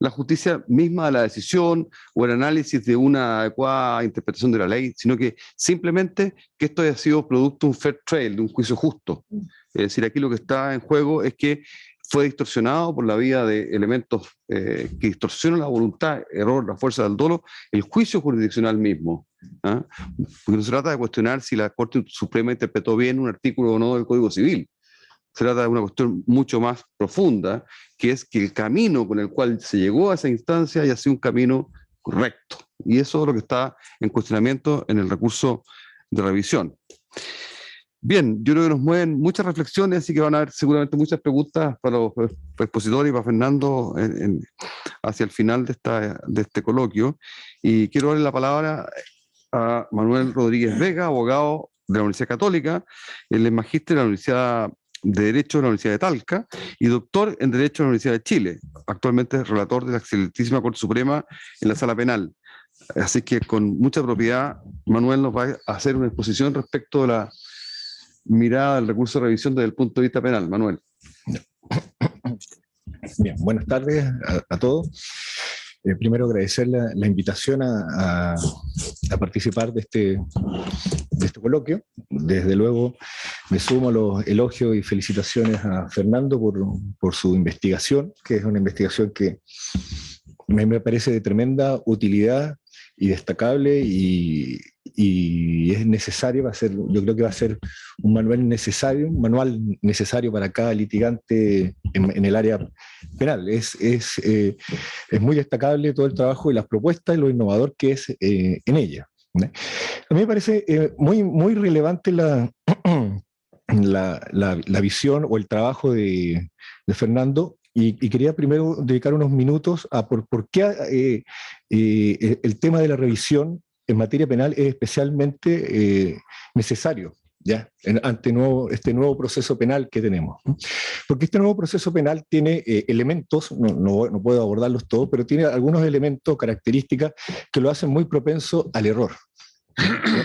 A: la justicia misma de la decisión o el análisis de una adecuada interpretación de la ley, sino que simplemente que esto haya sido producto de un fair trial, de un juicio justo. Es decir, aquí lo que está en juego es que fue distorsionado por la vía de elementos que distorsionan la voluntad, error, la fuerza del dolo, el juicio jurisdiccional mismo. ¿Ah? Porque no se trata de cuestionar si la Corte Suprema interpretó bien un artículo o no del Código Civil. Se trata de una cuestión mucho más profunda, que es que el camino con el cual se llegó a esa instancia haya sido un camino correcto. Y eso es lo que está en cuestionamiento en el recurso de revisión. Bien, yo creo que nos mueven muchas reflexiones, así que van a haber seguramente muchas preguntas para los expositores y para Fernando hacia el final de este coloquio. Y quiero darle la palabra a Manuel Rodríguez Vega, abogado de la Universidad Católica, él es magíster de la Universidad de Derecho de la Universidad de Talca y doctor en Derecho de la Universidad de Chile. Actualmente es relator de la excelentísima Corte Suprema en la Sala Penal. Así que con mucha propiedad, Manuel nos va a hacer una exposición respecto de la mirada del recurso de revisión desde el punto de vista penal. Manuel.
D: Bien, buenas tardes a todos. Primero agradecer la invitación a participar de este coloquio. Desde luego me sumo a los elogios y felicitaciones a Fernando por su investigación, que es una investigación que me parece de tremenda utilidad y destacable y es necesario, yo creo que va a ser un manual necesario para cada litigante en el área penal. Es muy destacable todo el trabajo y las propuestas y lo innovador que es en ella. A mí me parece muy relevante la visión o el trabajo de Fernando. Y quería primero dedicar unos minutos a por qué el tema de la revisión en materia penal es especialmente necesario, ¿ya? Ante este nuevo proceso penal que tenemos. Porque este nuevo proceso penal tiene elementos, no puedo abordarlos todos, pero tiene algunos elementos, características que lo hacen muy propenso al error.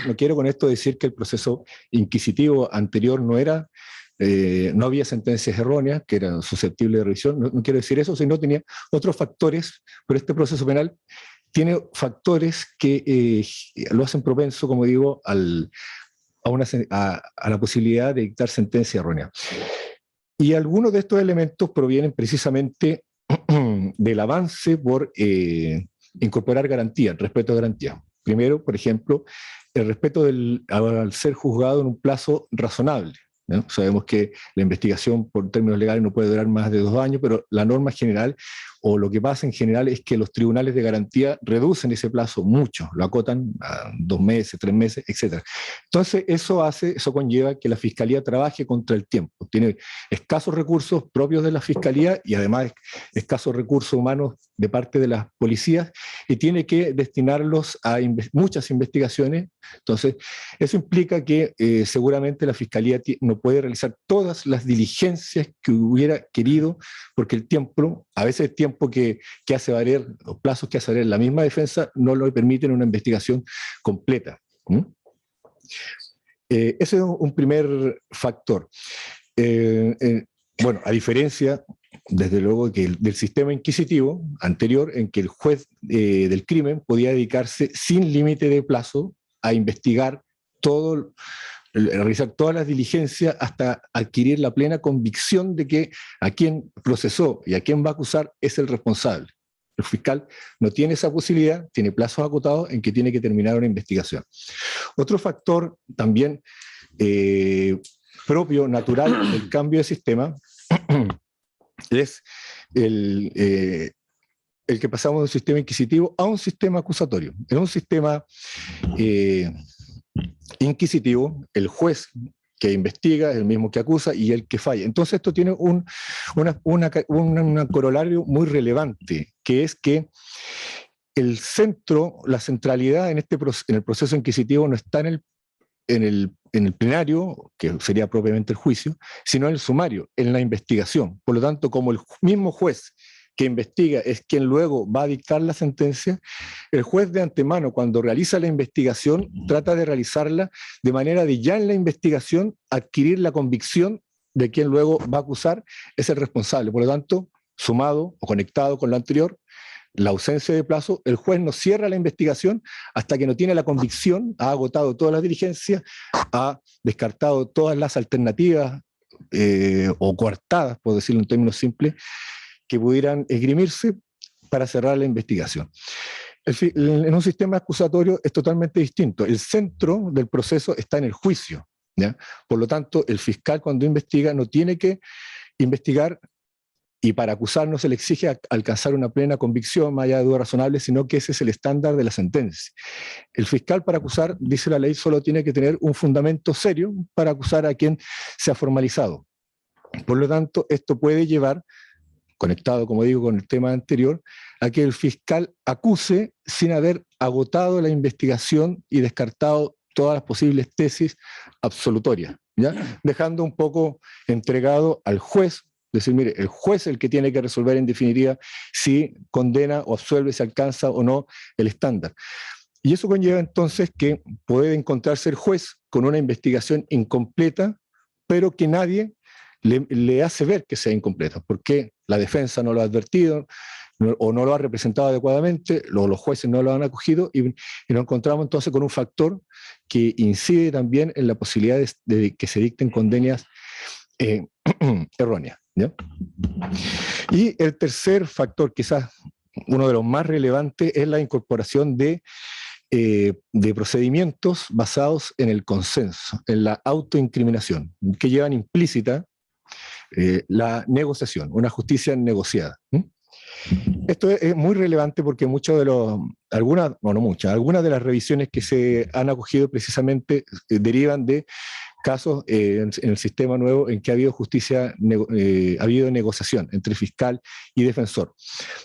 D: No quiero con esto decir que el proceso inquisitivo anterior no había sentencias erróneas que eran susceptibles de revisión, no quiero decir eso, sino tenía otros factores, pero este proceso penal tiene factores que lo hacen propenso, como digo, a la posibilidad de dictar sentencia errónea. Y algunos de estos elementos provienen precisamente del avance por incorporar garantía, respeto a garantía. Primero, por ejemplo, el respeto al ser juzgado en un plazo razonable, ¿no? Sabemos que la investigación por términos legales no puede durar más de 2 años, pero la norma general o lo que pasa en general es que los tribunales de garantía reducen ese plazo mucho, lo acotan a 2 meses, 3 meses, etc. Entonces eso conlleva que la Fiscalía trabaje contra el tiempo. Tiene escasos recursos propios de la Fiscalía y además escasos recursos humanos de parte de las policías y tiene que destinarlos a muchas investigaciones. Entonces eso implica que seguramente la Fiscalía no puede realizar todas las diligencias que hubiera querido porque el tiempo, a veces el tiempo que hace valer, los plazos que hace valer la misma defensa no lo permiten una investigación completa. Ese es un primer factor. Bueno, a diferencia, desde luego, del sistema inquisitivo anterior, en que el juez del crimen podía dedicarse sin límite de plazo a investigar realizar todas las diligencias hasta adquirir la plena convicción de que a quien procesó y a quien va a acusar es el responsable. El fiscal no tiene esa posibilidad, tiene plazos acotados en que tiene que terminar una investigación. Otro factor también propio, natural del cambio de sistema es el que pasamos de un sistema inquisitivo a un sistema acusatorio. En un sistema inquisitivo, el juez que investiga es el mismo que acusa y el que falla. Entonces esto tiene un corolario muy relevante, que es que el centro, la centralidad en el proceso inquisitivo no está en el plenario, que sería propiamente el juicio, sino en el sumario, en la investigación. Por lo tanto, como el mismo juez que investiga es quien luego va a dictar la sentencia, el juez de antemano, cuando realiza la investigación, trata de realizarla de manera de ya en la investigación adquirir la convicción de quien luego va a acusar es el responsable. Por lo tanto, sumado o conectado con lo anterior, la ausencia de plazo, el juez no cierra la investigación hasta que no tiene la convicción, ha agotado todas las diligencias, ha descartado todas las alternativas o coartadas, por decirlo en términos simples, que pudieran esgrimirse para cerrar la investigación. En un sistema acusatorio es totalmente distinto. El centro del proceso está en el juicio, ¿ya? Por lo tanto, el fiscal cuando investiga no tiene que investigar y para acusar no se le exige alcanzar una plena convicción más allá de dudas razonables, sino que ese es el estándar de la sentencia. El fiscal para acusar, dice la ley, solo tiene que tener un fundamento serio para acusar a quien se ha formalizado. Por lo tanto, esto puede llevar, conectado, como digo, con el tema anterior, a que el fiscal acuse sin haber agotado la investigación y descartado todas las posibles tesis absolutorias, ¿ya? Dejando un poco entregado al juez, decir, mire, el juez es el que tiene que resolver en definitiva si condena o absuelve, si alcanza o no el estándar. Y eso conlleva entonces que puede encontrarse el juez con una investigación incompleta, pero que nadie le hace ver que sea incompleta, porque la defensa no lo ha advertido o no lo ha representado adecuadamente, los jueces no lo han acogido y nos encontramos entonces con un factor que incide también en la posibilidad de que se dicten condenas erróneas, ¿ya? Y el tercer factor, quizás uno de los más relevantes, es la incorporación de procedimientos basados en el consenso, en la autoincriminación, que llevan implícita la negociación, una justicia negociada. Esto es muy relevante porque algunas de las revisiones que se han acogido precisamente derivan de casos en el sistema nuevo en que ha habido ha habido negociación entre fiscal y defensor.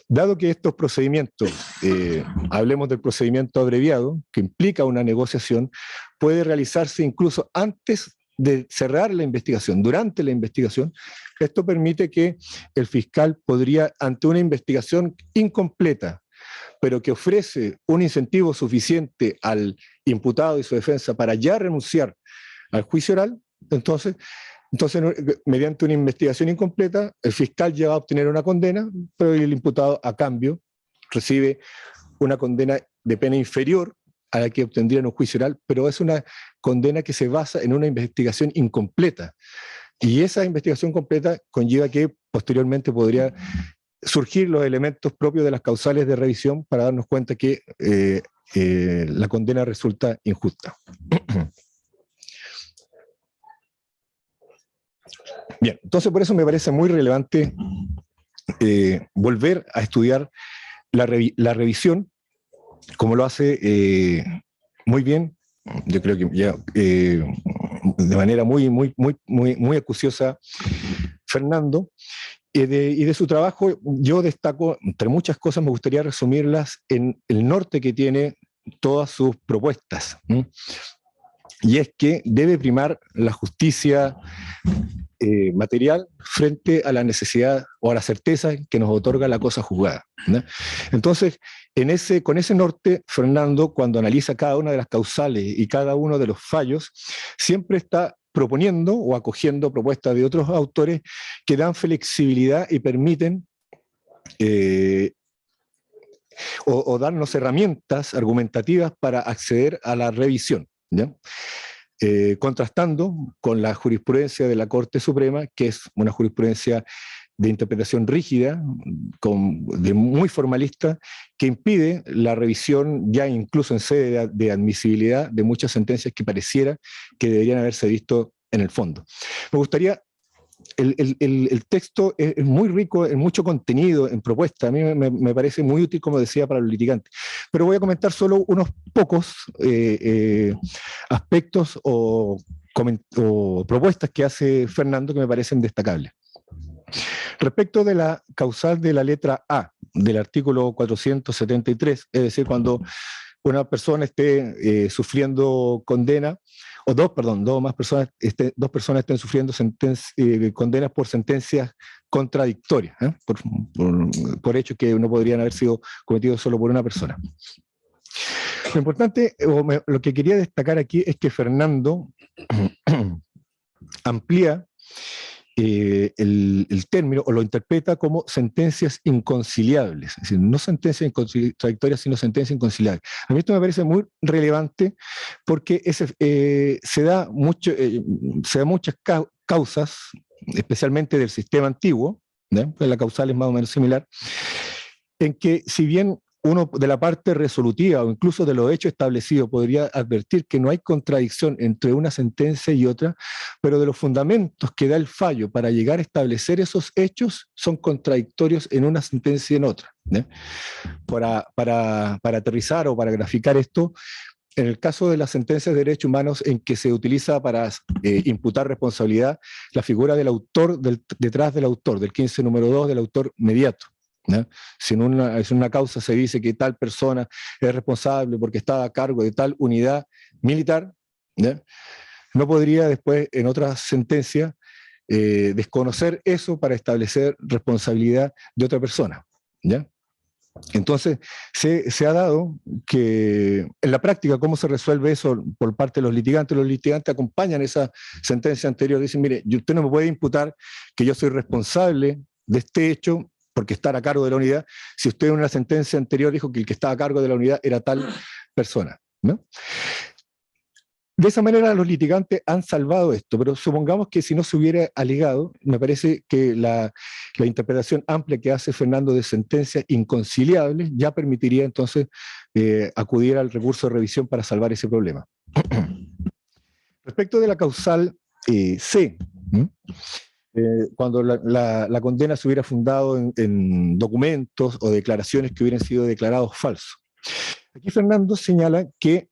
D: Dado que estos procedimientos, hablemos del procedimiento abreviado, que implica una negociación, puede realizarse incluso antes de cerrar la investigación, durante la investigación. Esto permite que el fiscal podría, ante una investigación incompleta, pero que ofrece un incentivo suficiente al imputado y su defensa para ya renunciar al juicio oral, entonces mediante una investigación incompleta, el fiscal ya va a obtener una condena, pero el imputado a cambio recibe una condena de pena inferior a la que obtendría en un juicio oral, pero es una condena que se basa en una investigación incompleta. Y esa investigación completa conlleva que posteriormente podría surgir los elementos propios de las causales de revisión para darnos cuenta que la condena resulta injusta. Bien, entonces por eso me parece muy relevante volver a estudiar la revisión, como lo hace muy bien, yo creo que ya de manera muy acuciosa Fernando, y de su trabajo yo destaco, entre muchas cosas me gustaría resumirlas en el norte que tiene todas sus propuestas, y es que debe primar la justicia material frente a la necesidad o a la certeza que nos otorga la cosa juzgada, ¿no? Entonces, con ese norte, Fernando, cuando analiza cada una de las causales y cada uno de los fallos, siempre está proponiendo o acogiendo propuestas de otros autores que dan flexibilidad y permiten o darnos herramientas argumentativas para acceder a la revisión, ¿ya? Contrastando con la jurisprudencia de la Corte Suprema, que es una jurisprudencia de interpretación rígida, muy formalista, que impide la revisión ya incluso en sede de admisibilidad de muchas sentencias que pareciera que deberían haberse visto en el fondo. Me gustaría, el texto es muy rico en mucho contenido, en propuesta, a mí me parece muy útil, como decía, para los litigantes, pero voy a comentar solo unos pocos aspectos o propuestas que hace Fernando que me parecen destacables. Respecto de la causal de la letra A del artículo 473, es decir, cuando una persona esté sufriendo condena, o dos personas estén sufriendo condenas por sentencias contradictorias, por hechos que no podrían haber sido cometidos solo por una persona. Lo importante, lo que quería destacar aquí es que Fernando amplía el término, o lo interpreta como sentencias inconciliables, es decir, no sentencias contradictorias, sino sentencias inconciliables. A mí esto me parece muy relevante porque se da muchas causas, especialmente del sistema antiguo, ¿no? La causal es más o menos similar, en que si bien uno de la parte resolutiva o incluso de los hechos establecidos podría advertir que no hay contradicción entre una sentencia y otra, pero de los fundamentos que da el fallo para llegar a establecer esos hechos son contradictorios en una sentencia y en otra, ¿eh? Para aterrizar o para graficar esto, en el caso de las sentencias de derechos humanos en que se utiliza para imputar responsabilidad la figura del autor, detrás del autor, del 15 número 2 del autor mediato, ¿no? Si en una causa se dice que tal persona es responsable porque estaba a cargo de tal unidad militar, ¿ya? No podría después, en otra sentencia, desconocer eso para establecer responsabilidad de otra persona, ¿ya? Entonces, se ha dado que en la práctica, ¿cómo se resuelve eso por parte de los litigantes? Los litigantes acompañan esa sentencia anterior, dicen, mire, usted no me puede imputar que yo soy responsable de este hecho porque estar a cargo de la unidad, si usted en una sentencia anterior dijo que el que estaba a cargo de la unidad era tal persona, ¿no? De esa manera los litigantes han salvado esto, pero supongamos que si no se hubiera alegado, me parece que la interpretación amplia que hace Fernando de sentencias inconciliables ya permitiría entonces acudir al recurso de revisión para salvar ese problema. Respecto de la causal C, cuando la condena se hubiera fundado en documentos o declaraciones que hubieran sido declarados falsos. Aquí Fernando señala que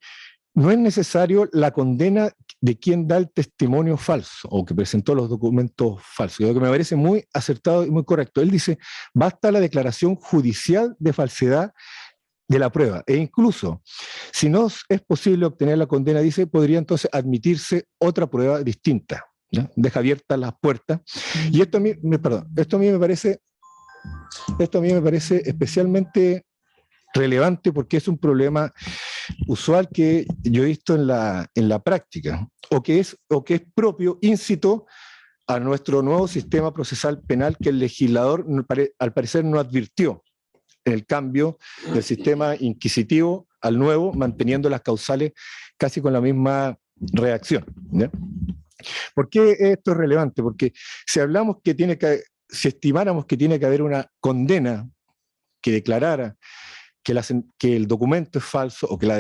D: no es necesario la condena de quien da el testimonio falso o que presentó los documentos falsos, lo que me parece muy acertado y muy correcto. Él dice, basta la declaración judicial de falsedad de la prueba, e incluso, si no es posible obtener la condena, dice, podría entonces admitirse otra prueba distinta, ¿ya? Deja abiertas las puertas, y esto a mí me parece especialmente relevante porque es un problema usual que yo he visto en la práctica, o que es propio, íncito a nuestro nuevo sistema procesal penal que el legislador al parecer no advirtió en el cambio del sistema inquisitivo al nuevo, manteniendo las causales casi con la misma reacción, ¿ya? ¿Por qué esto es relevante? Porque si estimáramos que tiene que haber una condena que declarara que el documento es falso o que la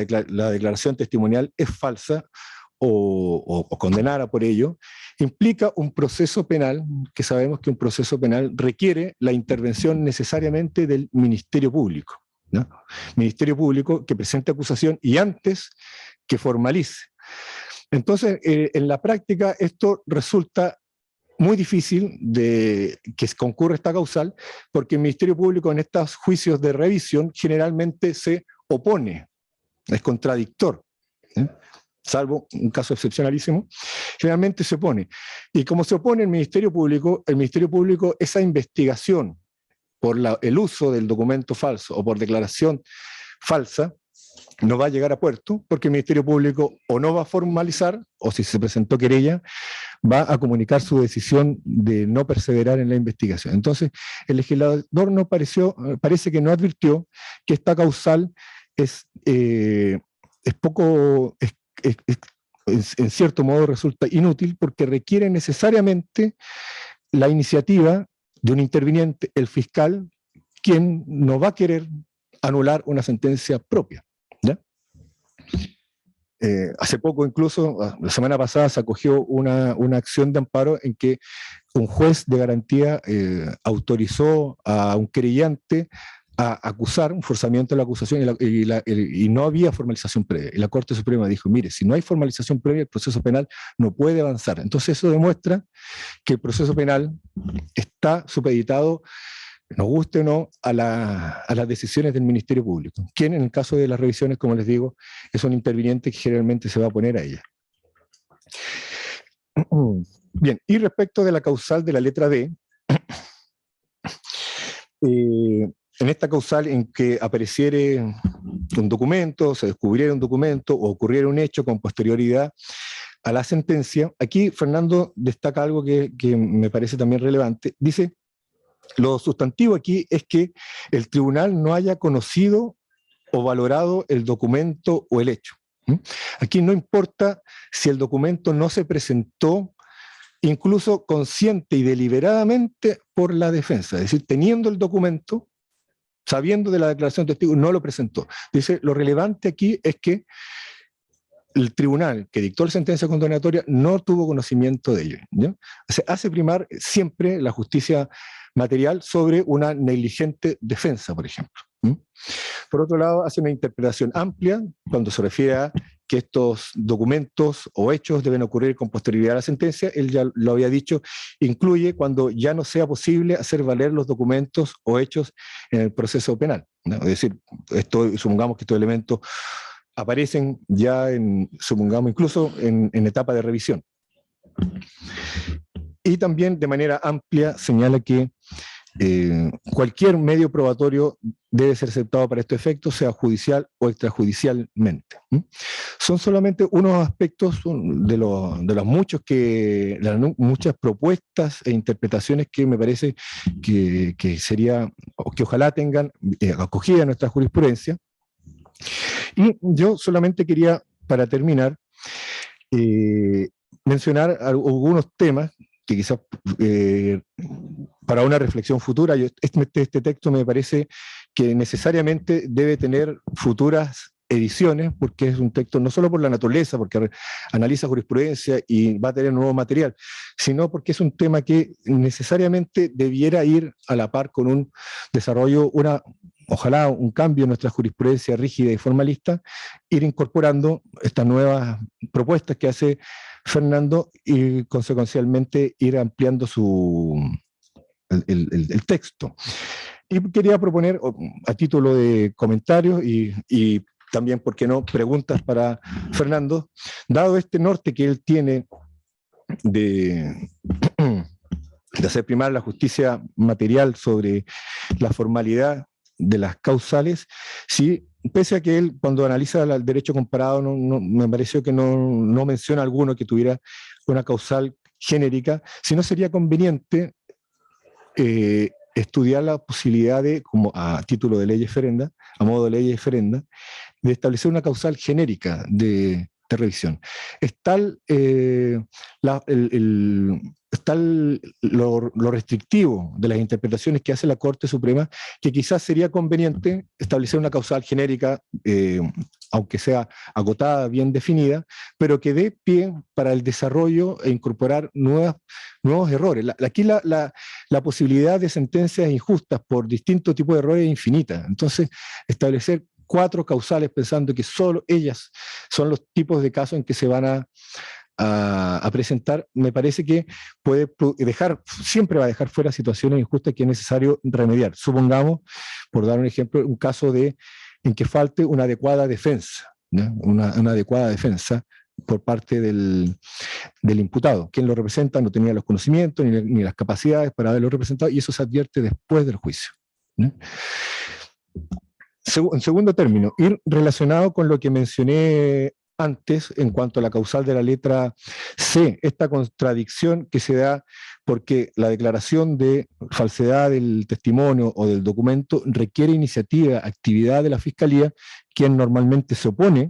D: declaración testimonial es falsa o condenara por ello, implica un proceso penal, que sabemos que un proceso penal requiere la intervención necesariamente del Ministerio Público, ¿no? Ministerio Público que presente acusación y antes que formalice. Entonces, en la práctica esto resulta muy difícil de que concurra esta causal, porque el Ministerio Público en estos juicios de revisión generalmente se opone, es contradictor, ¿eh? Salvo un caso excepcionalísimo, generalmente se opone. Y como se opone el Ministerio Público, esa investigación por el uso del documento falso o por declaración falsa, no va a llegar a puerto, porque el Ministerio Público o no va a formalizar, o si se presentó querella, va a comunicar su decisión de no perseverar en la investigación. Entonces, el legislador parece que no advirtió que esta causal en cierto modo resulta inútil porque requiere necesariamente la iniciativa de un interviniente, el fiscal, quien no va a querer anular una sentencia propia, ¿ya? Hace poco, incluso, la semana pasada, se acogió una acción de amparo en que un juez de garantía autorizó a un querellante a acusar, un forzamiento de la acusación, y no había formalización previa. Y la Corte Suprema dijo, mire, si no hay formalización previa, el proceso penal no puede avanzar. Entonces eso demuestra que el proceso penal está supeditado, nos guste o no, a las decisiones del Ministerio Público, quien en el caso de las revisiones, como les digo, es un interviniente que generalmente se va a oponer a ella. Bien, y respecto de la causal de la letra D, en esta causal en que apareciere un documento, se descubriera un documento o ocurriera un hecho con posterioridad a la sentencia, aquí Fernando destaca algo que me parece también relevante. Dice, lo sustantivo aquí es que el tribunal no haya conocido o valorado el documento o el hecho. Aquí no importa si el documento no se presentó incluso consciente y deliberadamente por la defensa, es decir, teniendo el documento, sabiendo de la declaración de testigo, no lo presentó. Dice, lo relevante aquí es que el tribunal que dictó la sentencia condenatoria no tuvo conocimiento de ello, ¿ya? Se hace primar siempre la justicia material sobre una negligente defensa, por ejemplo. Por otro lado, hace una interpretación amplia cuando se refiere a que estos documentos o hechos deben ocurrir con posterioridad a la sentencia. Él ya lo había dicho, incluye cuando ya no sea posible hacer valer los documentos o hechos en el proceso penal, ¿no? Es decir, supongamos que estos elementos aparecen ya, supongamos, incluso en etapa de revisión. Y también de manera amplia señala que cualquier medio probatorio debe ser aceptado para estos efectos, sea judicial o extrajudicialmente. Son solamente unos aspectos de los muchos las muchas propuestas e interpretaciones que me parece que sería, o que ojalá tengan acogida en nuestra jurisprudencia. Y yo solamente quería, para terminar, mencionar algunos temas que quizás para una reflexión futura. Este texto me parece que necesariamente debe tener futuras ediciones, porque es un texto no solo por la naturaleza, porque analiza jurisprudencia y va a tener nuevo material, sino porque es un tema que necesariamente debiera ir a la par con un desarrollo, ojalá un cambio en nuestra jurisprudencia rígida y formalista, ir incorporando estas nuevas propuestas que hace Fernando y consecuencialmente ir ampliando el texto. Y quería proponer, a título de comentarios y también, ¿por qué no?, preguntas para Fernando, dado este norte que él tiene de hacer primar la justicia material sobre la formalidad de las causales, sí, pese a que él, cuando analiza el derecho comparado, me pareció que no menciona alguno que tuviera una causal genérica, sino sería conveniente estudiar la posibilidad de, como a título de ley eferenda, a modo de ley eferenda, de establecer una causal genérica de revisión. Es tal lo restrictivo de las interpretaciones que hace la Corte Suprema, que quizás sería conveniente establecer una causal genérica, aunque sea acotada, bien definida, pero que dé pie para el desarrollo e incorporar nuevos errores. Aquí la posibilidad de sentencias injustas por distintos tipos de errores es infinita. Entonces, establecer 4 causales pensando que solo ellas son los tipos de casos en que se van a presentar, me parece que siempre va a dejar fuera situaciones injustas que es necesario remediar. Supongamos, por dar un ejemplo, un caso en que falte una adecuada defensa, ¿no? Una adecuada defensa por parte del imputado. Quien lo representa no tenía los conocimientos ni las capacidades para haberlo representado, y eso se advierte después del juicio, ¿no? En segundo término, ir relacionado con lo que mencioné antes en cuanto a la causal de la letra C, esta contradicción que se da porque la declaración de falsedad del testimonio o del documento requiere iniciativa, actividad de la Fiscalía, quien normalmente se va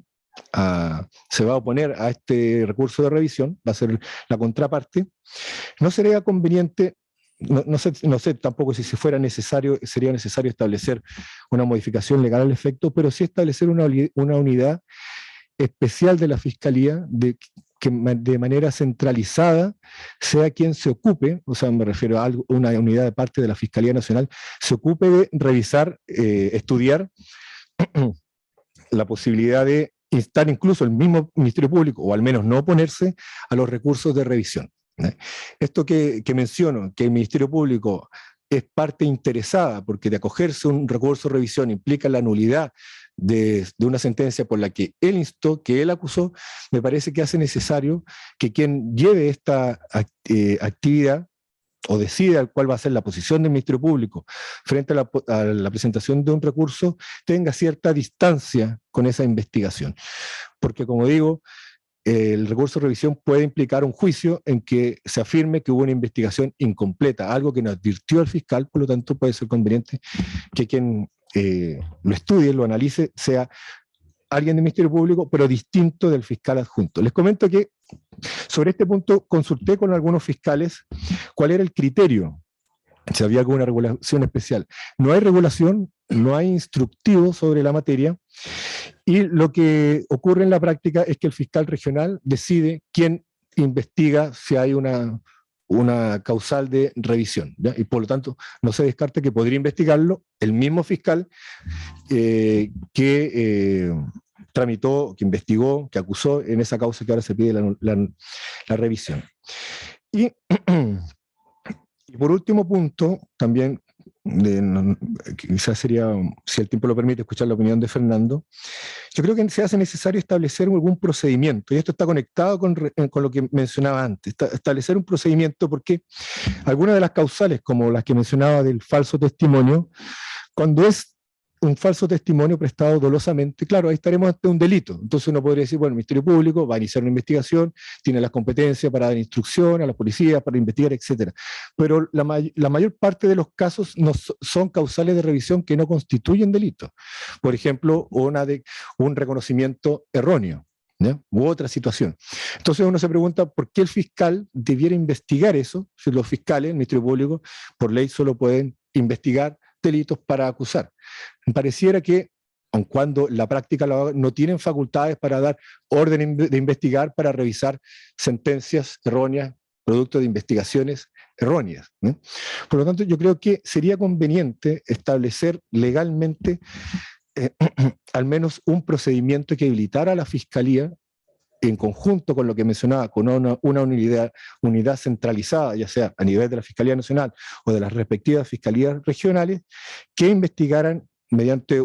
D: a oponer a este recurso de revisión, va a ser la contraparte. ¿No sería conveniente? No sé tampoco si sería necesario establecer una modificación legal al efecto, pero sí establecer una unidad especial de la Fiscalía que de manera centralizada sea quien se ocupe, o sea, me refiero a una unidad de parte de la Fiscalía Nacional, se ocupe de revisar, estudiar la posibilidad de instar incluso el mismo Ministerio Público, o al menos no oponerse a los recursos de revisión. Esto que menciono, que el Ministerio Público es parte interesada, porque de acogerse a un recurso de revisión implica la nulidad de una sentencia por la que él instó, que él acusó, me parece que hace necesario que quien lleve esta actividad o decida cuál va a ser la posición del Ministerio Público frente a la presentación de un recurso, tenga cierta distancia con esa investigación. Porque, como digo, el recurso de revisión puede implicar un juicio en que se afirme que hubo una investigación incompleta, algo que no advirtió el fiscal, por lo tanto puede ser conveniente que quien lo estudie, lo analice, sea alguien del Ministerio Público, pero distinto del fiscal adjunto. Les comento que sobre este punto consulté con algunos fiscales cuál era el criterio, si había alguna regulación especial. No hay regulación, no hay instructivo sobre la materia, y lo que ocurre en la práctica es que el fiscal regional decide quién investiga si hay una causal de revisión, ¿ya? Y por lo tanto no se descarta que podría investigarlo el mismo fiscal que tramitó, que investigó, que acusó en esa causa que ahora se pide la revisión. Y por último punto, también quizás sería, si el tiempo lo permite, escuchar la opinión de Fernando. Yo creo que se hace necesario establecer algún procedimiento, y esto está conectado con lo que mencionaba antes, establecer un procedimiento, porque algunas de las causales, como las que mencionaba del falso testimonio, cuando es un falso testimonio prestado dolosamente, claro, ahí estaremos ante un delito. Entonces uno podría decir, bueno, el Ministerio Público va a iniciar una investigación, tiene las competencias para dar instrucción a la policía, para investigar, etc. Pero la mayor parte de los casos no son causales de revisión que no constituyen delito. Por ejemplo, un reconocimiento erróneo, ¿ya? U otra situación. Entonces uno se pregunta por qué el fiscal debiera investigar eso, si los fiscales, el Ministerio Público, por ley solo pueden investigar delitos para acusar. Me pareciera que, aun cuando la práctica no tienen facultades para dar orden de investigar, para revisar sentencias erróneas, producto de investigaciones erróneas, ¿no? Por lo tanto, yo creo que sería conveniente establecer legalmente al menos un procedimiento que habilitara a la Fiscalía, en conjunto con lo que mencionaba, con una unidad centralizada, ya sea a nivel de la Fiscalía Nacional o de las respectivas fiscalías regionales, que investigaran mediante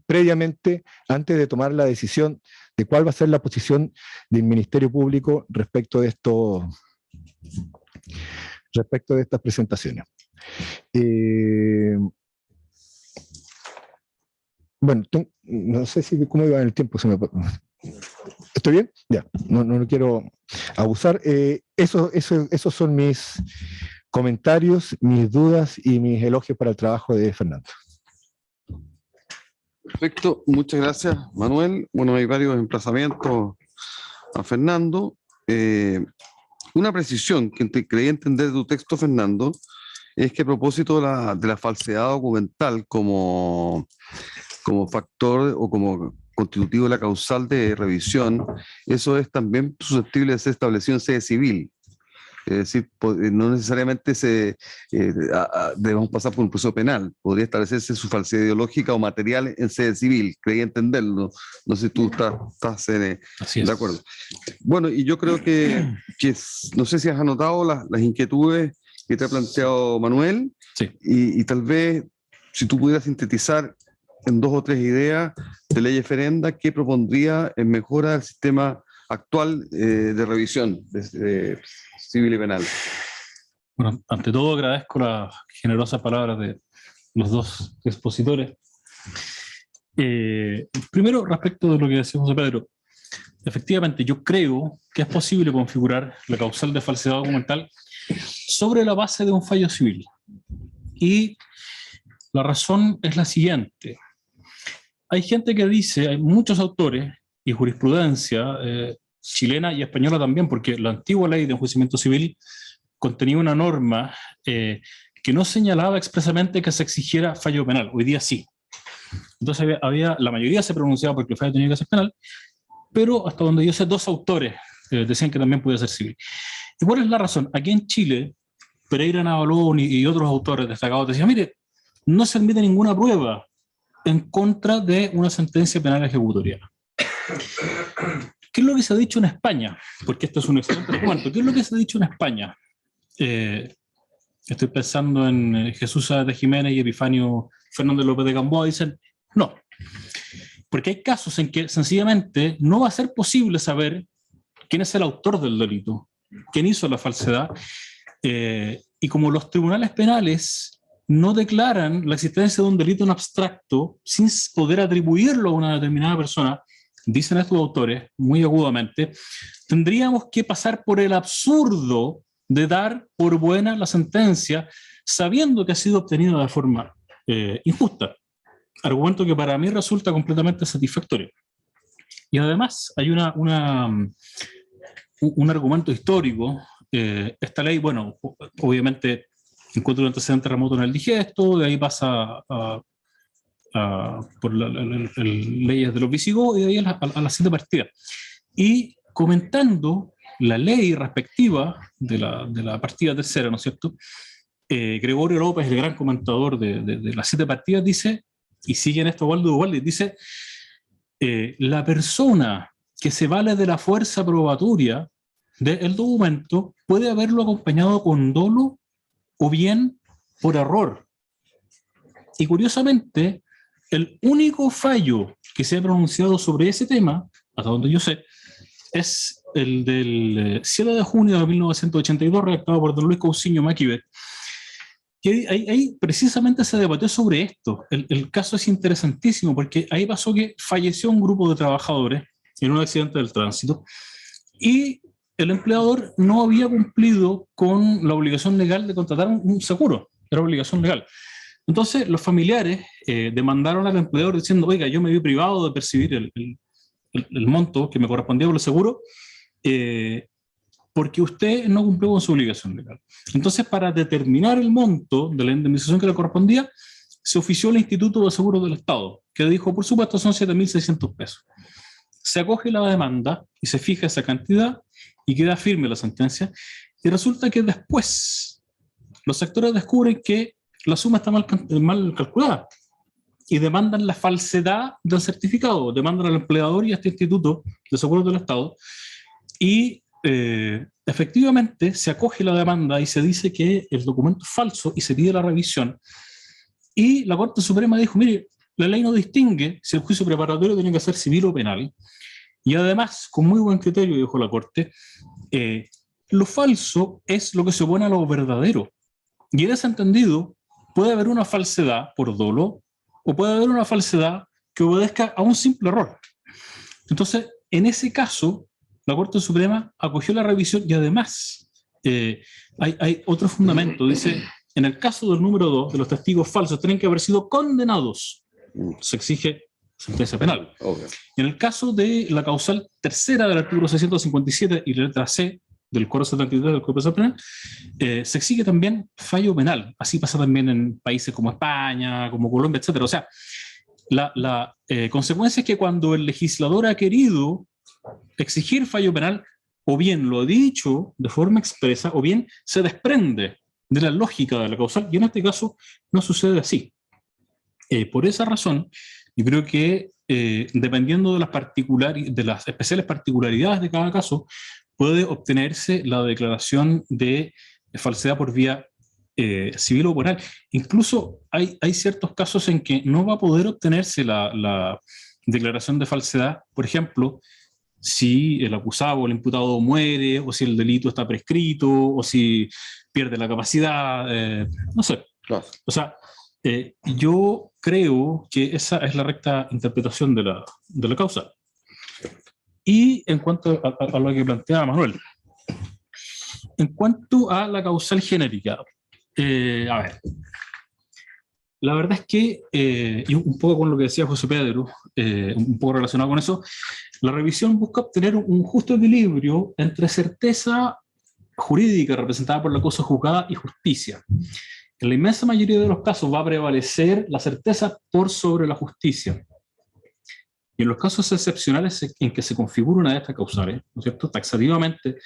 D: previamente, antes de tomar la decisión de cuál va a ser la posición del Ministerio Público respecto de estas presentaciones. Bueno, no sé cómo iba en el tiempo. ¿Estoy bien? Ya, no quiero abusar. Esos son mis comentarios, mis dudas y mis elogios para el trabajo de Fernando.
A: Perfecto, muchas gracias, Manuel. Bueno, hay varios emplazamientos a Fernando. Una precisión que creí entender de tu texto, Fernando, es que a propósito de la falsedad documental como factor o como constitutivo de la causal de revisión, eso es también susceptible de ser establecido en sede civil. Es decir, no necesariamente debemos pasar por un proceso penal, podría establecerse su falsedad ideológica o material en sede civil, creí entenderlo, no sé si tú estás de acuerdo. Bueno, y yo creo que no sé si has anotado las inquietudes que te ha planteado Manuel,
B: sí.
A: y tal vez si tú pudieras sintetizar en 2 o 3 ideas de ley referenda, ¿qué propondría en mejora del sistema actual de revisión civil y penal?
B: Bueno, ante todo agradezco las generosas palabras de los dos expositores. Primero, respecto de lo que decía José Pedro, efectivamente yo creo que es posible configurar la causal de falsedad documental sobre la base de un fallo civil. Y la razón es la siguiente. Hay gente que dice, hay muchos autores y jurisprudencia chilena y española también, porque la antigua ley de enjuiciamiento civil contenía una norma que no señalaba expresamente que se exigiera fallo penal. Hoy día sí. Entonces la mayoría se pronunciaba porque el fallo tenía que ser penal, pero hasta donde yo sé, 2 autores decían que también podía ser civil. ¿Y cuál es la razón? Aquí en Chile, Pereira Navalón y otros autores destacados decían, mire, no se admite ninguna prueba en contra de una sentencia penal ejecutoria. ¿Qué es lo que se ha dicho en España? Porque esto es un excelente argumento. ¿Qué es lo que se ha dicho en España? Estoy pensando en Jesús de Jiménez y Epifanio Fernández López de Gamboa. Dicen, no. Porque hay casos en que sencillamente no va a ser posible saber quién es el autor del delito, quién hizo la falsedad. Y como los tribunales penales no declaran la existencia de un delito en abstracto sin poder atribuirlo a una determinada persona, dicen estos autores muy agudamente, tendríamos que pasar por el absurdo de dar por buena la sentencia sabiendo que ha sido obtenida de forma injusta. Argumento que para mí resulta completamente satisfactorio. Y además hay un argumento histórico. Esta ley, bueno, obviamente encuentra un antecedente remoto en el digesto, de ahí pasa por leyes de los visigodos y de ahí a las 7 partidas. Y comentando la ley respectiva de la partida tercera, ¿no es cierto? Gregorio López, el gran comentador de las 7 partidas, dice, y sigue en esto Waldo Ubaldi, dice, la persona que se vale de la fuerza probatoria del documento puede haberlo acompañado con dolo o bien por error. Y curiosamente, el único fallo que se ha pronunciado sobre ese tema, hasta donde yo sé, es el del 7 de junio de 1982, redactado por don Luis Cousiño Maquivet, que ahí precisamente se debatió sobre esto. El caso es interesantísimo porque ahí pasó que falleció un grupo de trabajadores en un accidente del tránsito y el empleador no había cumplido con la obligación legal de contratar un seguro, era obligación legal. Entonces los familiares demandaron al empleador diciendo, oiga, yo me vi privado de percibir el monto que me correspondía por el seguro, porque usted no cumplió con su obligación legal. Entonces, para determinar el monto de la indemnización que le correspondía, se ofició al Instituto de Seguros del Estado, que dijo, por supuesto, son 7.600 pesos. Se acoge la demanda y se fija esa cantidad y queda firme la sentencia, y resulta que después los actores descubren que la suma está mal calculada y demandan la falsedad del certificado, demandan al empleador y a este Instituto de Seguros del Estado, y efectivamente se acoge la demanda y se dice que el documento es falso y se pide la revisión. Y la Corte Suprema dijo, mire, la ley no distingue si el juicio preparatorio tiene que ser civil o penal. Y además, con muy buen criterio, dijo la Corte, lo falso es lo que se opone a lo verdadero. Y en ese entendido, puede haber una falsedad por dolo o puede haber una falsedad que obedezca a un simple error. Entonces, en ese caso, la Corte Suprema acogió la revisión y además hay otro fundamento. Dice, en el caso del número 2, de los testigos falsos, tienen que haber sido condenados. Se exige sentencia penal.
A: Obvio.
B: En el caso de la causal tercera del artículo 657 y la letra C del Código 73 del Código Penal, se exige también fallo penal. Así pasa también en países como España, como Colombia, etc. O sea, la consecuencia es que cuando el legislador ha querido exigir fallo penal, o bien lo ha dicho de forma expresa, o bien se desprende de la lógica de la causal, y en este caso no sucede así. Por esa razón, yo creo que dependiendo de las especiales particularidades de cada caso, puede obtenerse la declaración de falsedad por vía civil o penal. Incluso hay ciertos casos en que no va a poder obtenerse la declaración de falsedad, por ejemplo, si el acusado o el imputado muere, o si el delito está prescrito, o si pierde la capacidad, no sé.
A: Claro.
B: O sea, yo creo que esa es la recta interpretación de la causa. Y en cuanto a lo que planteaba Manuel, en cuanto a la causal genérica, a ver, la verdad es que, y un poco con lo que decía José Pedro, un poco relacionado con eso, la revisión busca obtener un justo equilibrio entre certeza jurídica representada por la causa juzgada y justicia. En la inmensa mayoría de los casos va a prevalecer la certeza por sobre la justicia. Y en los casos excepcionales en que se configura una de estas causales, ¿no es cierto?, taxativamente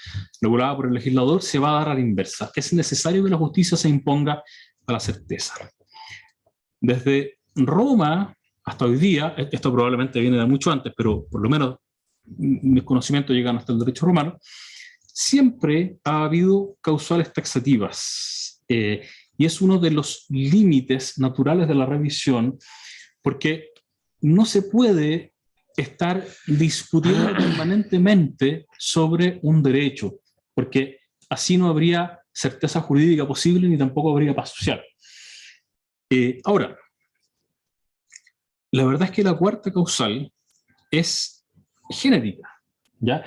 B: regulada por el legislador, se va a dar a la inversa. Es necesario que la justicia se imponga a la certeza. Desde Roma hasta hoy día, esto probablemente viene de mucho antes, pero por lo menos mis conocimientos llegan hasta el derecho romano, siempre ha habido causales taxativas. Y es uno de los límites naturales de la revisión, porque no se puede estar discutiendo permanentemente sobre un derecho, porque así no habría certeza jurídica posible ni tampoco habría paz social. Ahora, la verdad es que la cuarta causal es genérica, ¿ya?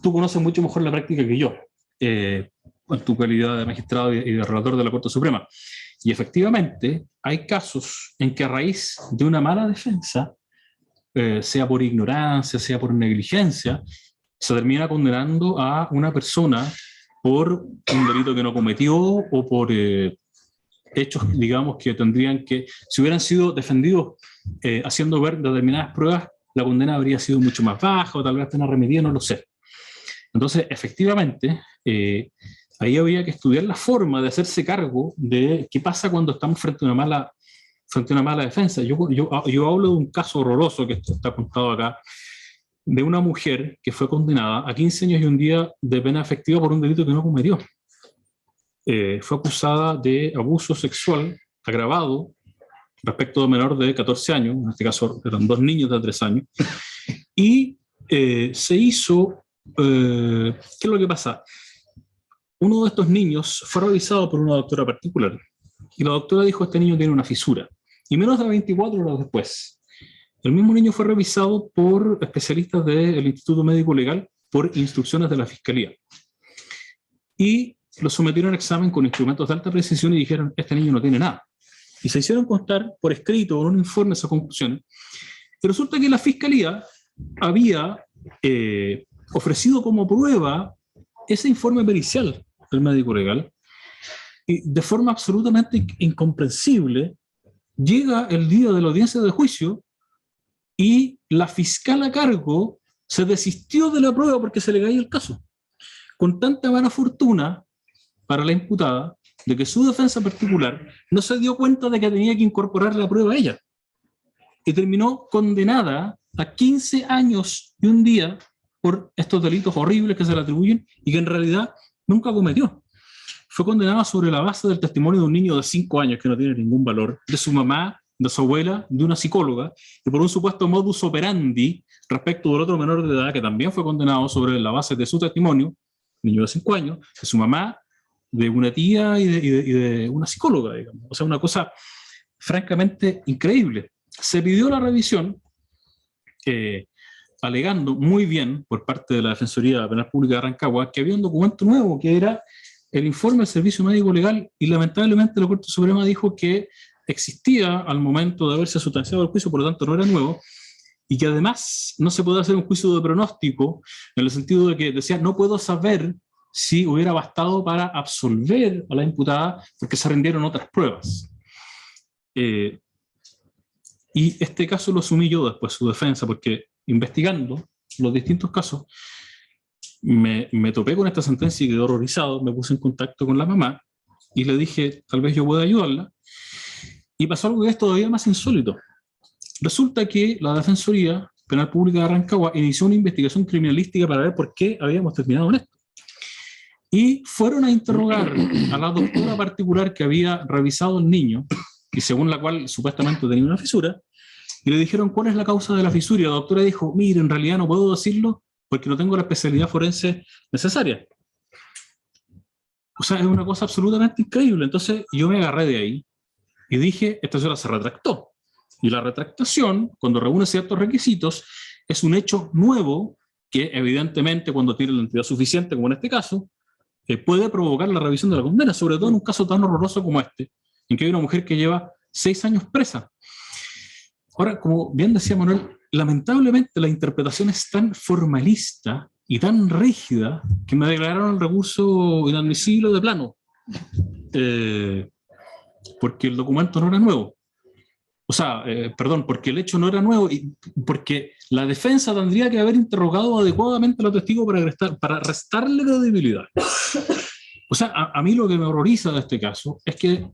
B: Tú conoces mucho mejor la práctica que yo, en tu calidad de magistrado y de relator de la Corte Suprema. Y efectivamente, hay casos en que a raíz de una mala defensa, sea por ignorancia, sea por negligencia, se termina condenando a una persona por un delito que no cometió o por hechos, digamos, que tendrían que, si hubieran sido defendidos haciendo ver determinadas pruebas, la condena habría sido mucho más baja o tal vez pena remitida, no lo sé. Entonces, efectivamente, ahí habría que estudiar la forma de hacerse cargo de qué pasa cuando estamos frente a una mala defensa. Yo hablo de un caso horroroso que está contado acá, de una mujer que fue condenada a 15 años y un día de pena efectiva por un delito que no cometió. fue acusada de abuso sexual agravado respecto de menor de 14 años, en este caso eran 2 niños de 3 años, y se hizo, ¿qué es lo que pasa? Uno de estos niños fue revisado por una doctora particular, y la doctora dijo, este niño tiene una fisura, y menos de 24 horas después, el mismo niño fue revisado por especialistas del Instituto Médico Legal por instrucciones de la Fiscalía, y lo sometieron a examen con instrumentos de alta precisión y dijeron, este niño no tiene nada. Y se hicieron constar por escrito, en un informe, esas conclusiones. Y resulta que la Fiscalía había ofrecido como prueba ese informe pericial del médico legal, y de forma absolutamente incomprensible, llega el día de la audiencia de juicio y la fiscal a cargo se desistió de la prueba porque se le caía el caso. Con tanta mala fortuna para la imputada, de que su defensa particular no se dio cuenta de que tenía que incorporar la prueba a ella. Y terminó condenada a 15 años y un día por estos delitos horribles que se le atribuyen y que en realidad nunca cometió. Fue condenada sobre la base del testimonio de un niño de 5 años que no tiene ningún valor, de su mamá, de su abuela, de una psicóloga, y por un supuesto modus operandi respecto del otro menor de edad que también fue condenado sobre la base de su testimonio, niño de 5 años, de su mamá, de una tía y de una psicóloga, digamos. O sea, una cosa francamente increíble. Se pidió la revisión, alegando muy bien por parte de la Defensoría Penal Pública de Rancagua que había un documento nuevo que era el informe del Servicio Médico Legal, y lamentablemente la Corte Suprema dijo que existía al momento de haberse sustanciado el juicio, por lo tanto no era nuevo, y que además no se podía hacer un juicio de pronóstico, en el sentido de que decía, no puedo saber si hubiera bastado para absolver a la imputada porque se rindieron otras pruebas. Y este caso lo asumí yo después, su defensa, porque investigando los distintos casos, me topé con esta sentencia y quedé horrorizado, me puse en contacto con la mamá y le dije, tal vez yo pueda ayudarla, y pasó algo que es todavía más insólito. Resulta que la Defensoría Penal Pública de Rancagua inició una investigación criminalística para ver por qué habíamos terminado en esto. Y fueron a interrogar a la doctora particular que había revisado al niño, y según la cual supuestamente tenía una fisura, y le dijeron, ¿cuál es la causa de la fisura? Y la doctora dijo, mire, en realidad no puedo decirlo porque no tengo la especialidad forense necesaria. O sea, es una cosa absolutamente increíble. Entonces yo me agarré de ahí y dije, esta señora se retractó. Y la retractación, cuando reúne ciertos requisitos, es un hecho nuevo que evidentemente cuando tiene la entidad suficiente, como en este caso, puede provocar la revisión de la condena, sobre todo en un caso tan horroroso como este, en que hay una mujer que lleva 6 años presa. Ahora, como bien decía Manuel, lamentablemente la interpretación es tan formalista y tan rígida que me declararon el recurso inadmisible de plano, porque el documento no era nuevo. O sea, perdón, porque el hecho no era nuevo y porque la defensa tendría que haber interrogado adecuadamente a los testigos para restarle credibilidad. O sea, a mí lo que me horroriza de este caso es que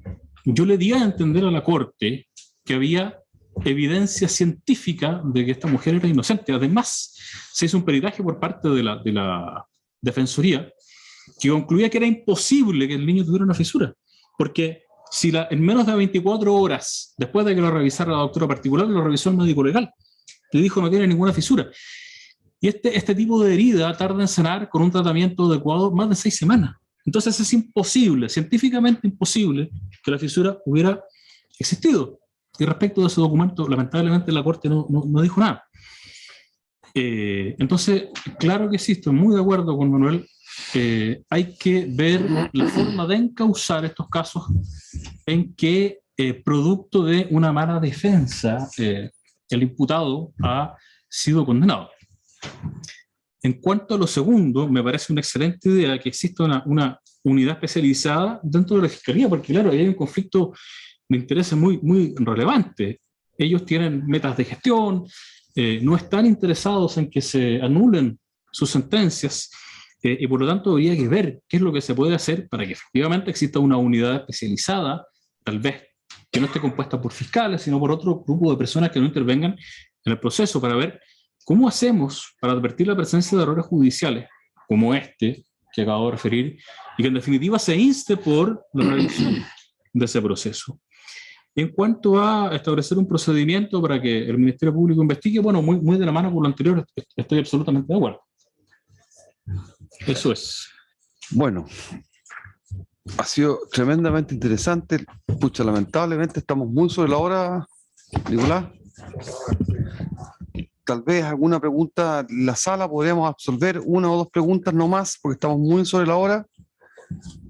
B: yo le di a entender a la Corte que había evidencia científica de que esta mujer era inocente. Además, se hizo un peritaje por parte de la Defensoría que concluía que era imposible que el niño tuviera una fisura, porque si en menos de 24 horas, después de que lo revisara la doctora particular, lo revisó el médico legal, le dijo no tiene ninguna fisura. Y este tipo de herida tarda en sanar con un tratamiento adecuado más de 6 semanas. Entonces es imposible, científicamente imposible, que la fisura hubiera existido. Y respecto de ese documento, lamentablemente la Corte no dijo nada. Entonces, claro que sí, estoy muy de acuerdo con Manuel. Hay que ver la forma de encauzar estos casos en que, producto de una mala defensa, el imputado ha sido condenado. En cuanto a lo segundo, me parece una excelente idea que exista una unidad especializada dentro de la Fiscalía, porque claro, ahí hay un conflicto de intereses muy relevante. Ellos tienen metas de gestión, no están interesados en que se anulen sus sentencias, y por lo tanto habría que ver qué es lo que se puede hacer para que efectivamente exista una unidad especializada, tal vez que no esté compuesta por fiscales, sino por otro grupo de personas que no intervengan en el proceso, para ver cómo hacemos para advertir la presencia de errores judiciales como este, que acabo de referir, y que en definitiva se inste por la revisión de ese proceso. En cuanto a establecer un procedimiento para que el Ministerio Público investigue, bueno, muy de la mano con lo anterior, estoy absolutamente de acuerdo. Eso es.
A: Bueno, ha sido tremendamente interesante. Pucha, lamentablemente estamos muy sobre la hora, Nicolás. Tal vez alguna pregunta en la sala podríamos absolver, una o dos preguntas no más, porque estamos muy sobre la hora.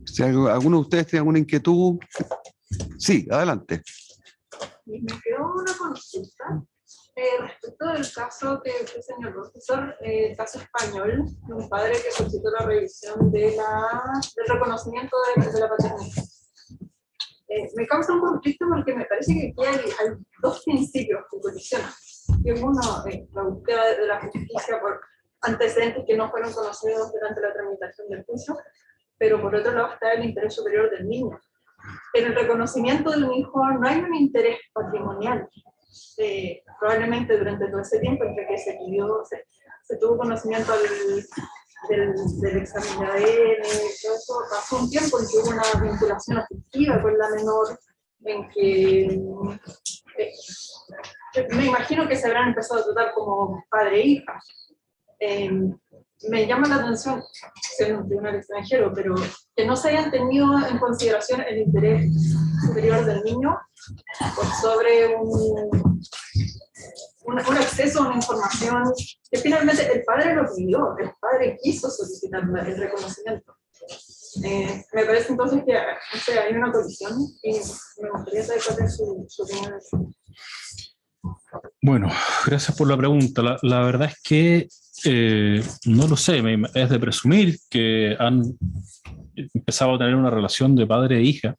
A: Si alguno de ustedes tiene alguna inquietud, sí, adelante.
E: Me quedó una consulta respecto del caso que usted señaló, profesor, el caso español, de un padre que solicitó la revisión del reconocimiento de la paternidad. Me causa un conflicto porque me parece que aquí hay dos principios que colisionan. Y uno, la búsqueda de la justicia por antecedentes que no fueron conocidos durante la tramitación del juicio, pero por otro lado está el interés superior del niño. En el reconocimiento de un hijo no hay un interés patrimonial. Probablemente durante todo ese tiempo entre que se tuvo conocimiento del examen de ADN, todo eso, pasó un tiempo en que hubo una vinculación afectiva con la menor, en que me imagino que se habrán empezado a tratar como padre e hija. Me llama la atención, siendo un tribunal extranjero, pero que no se hayan tenido en consideración el interés superior del niño por sobre un acceso a una información que finalmente el padre lo pidió, el padre quiso solicitar el reconocimiento. Me parece entonces que o sea, hay una colisión y me gustaría saber cuál es su opinión.
B: Bueno, gracias por la pregunta. La verdad es que no lo sé, es de presumir que han empezado a tener una relación de padre e hija,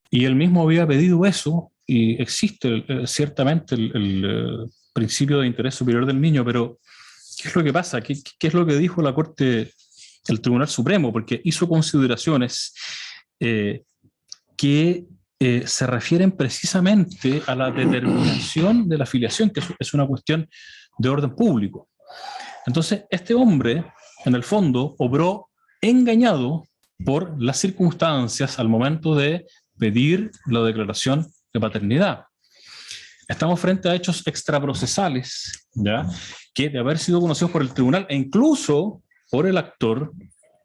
B: y él mismo había pedido eso, y existe ciertamente el principio de interés superior del niño, pero ¿qué es lo que pasa? ¿Qué es lo que dijo la Corte, el Tribunal Supremo? Porque hizo consideraciones que se refieren precisamente a la determinación de la filiación, que es una cuestión de orden público. Entonces, este hombre, en el fondo, obró engañado por las circunstancias al momento de pedir la declaración de paternidad. Estamos frente a hechos extraprocesales, ¿ya?, que de haber sido conocidos por el tribunal e incluso por el actor,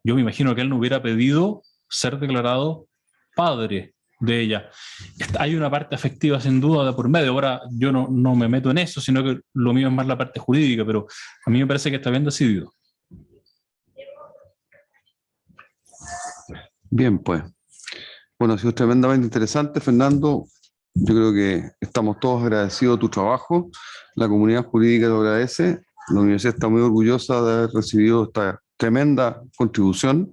B: yo me imagino que él no hubiera pedido ser declarado padre de ella. Hay una parte afectiva sin duda de por medio. Ahora yo no me meto en eso, sino que lo mío es más la parte jurídica, pero a mí me parece que está bien decidido.
A: Bien, pues. Bueno, ha sido tremendamente interesante, Fernando. Yo creo que estamos todos agradecidos de tu trabajo. La comunidad jurídica te agradece. La universidad está muy orgullosa de haber recibido esta tremenda contribución.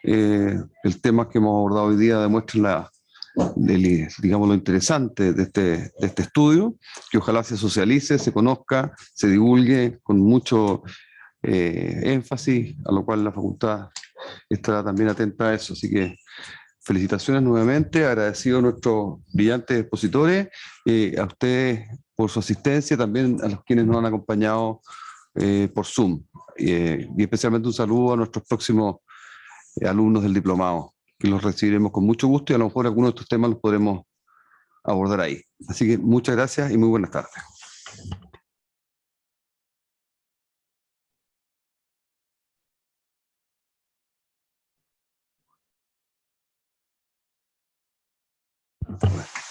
A: El tema que hemos abordado hoy día demuestra digamos, lo interesante de este estudio, que ojalá se socialice, se conozca, se divulgue con mucho énfasis, a lo cual la facultad estará también atenta a eso. Así que felicitaciones nuevamente, agradecido a nuestros brillantes expositores, a ustedes por su asistencia, también a los quienes nos han acompañado por Zoom, y especialmente un saludo a nuestros próximos alumnos del diplomado, que los recibiremos con mucho gusto y a lo mejor algunos de estos temas los podremos abordar ahí. Así que muchas gracias y muy buenas tardes.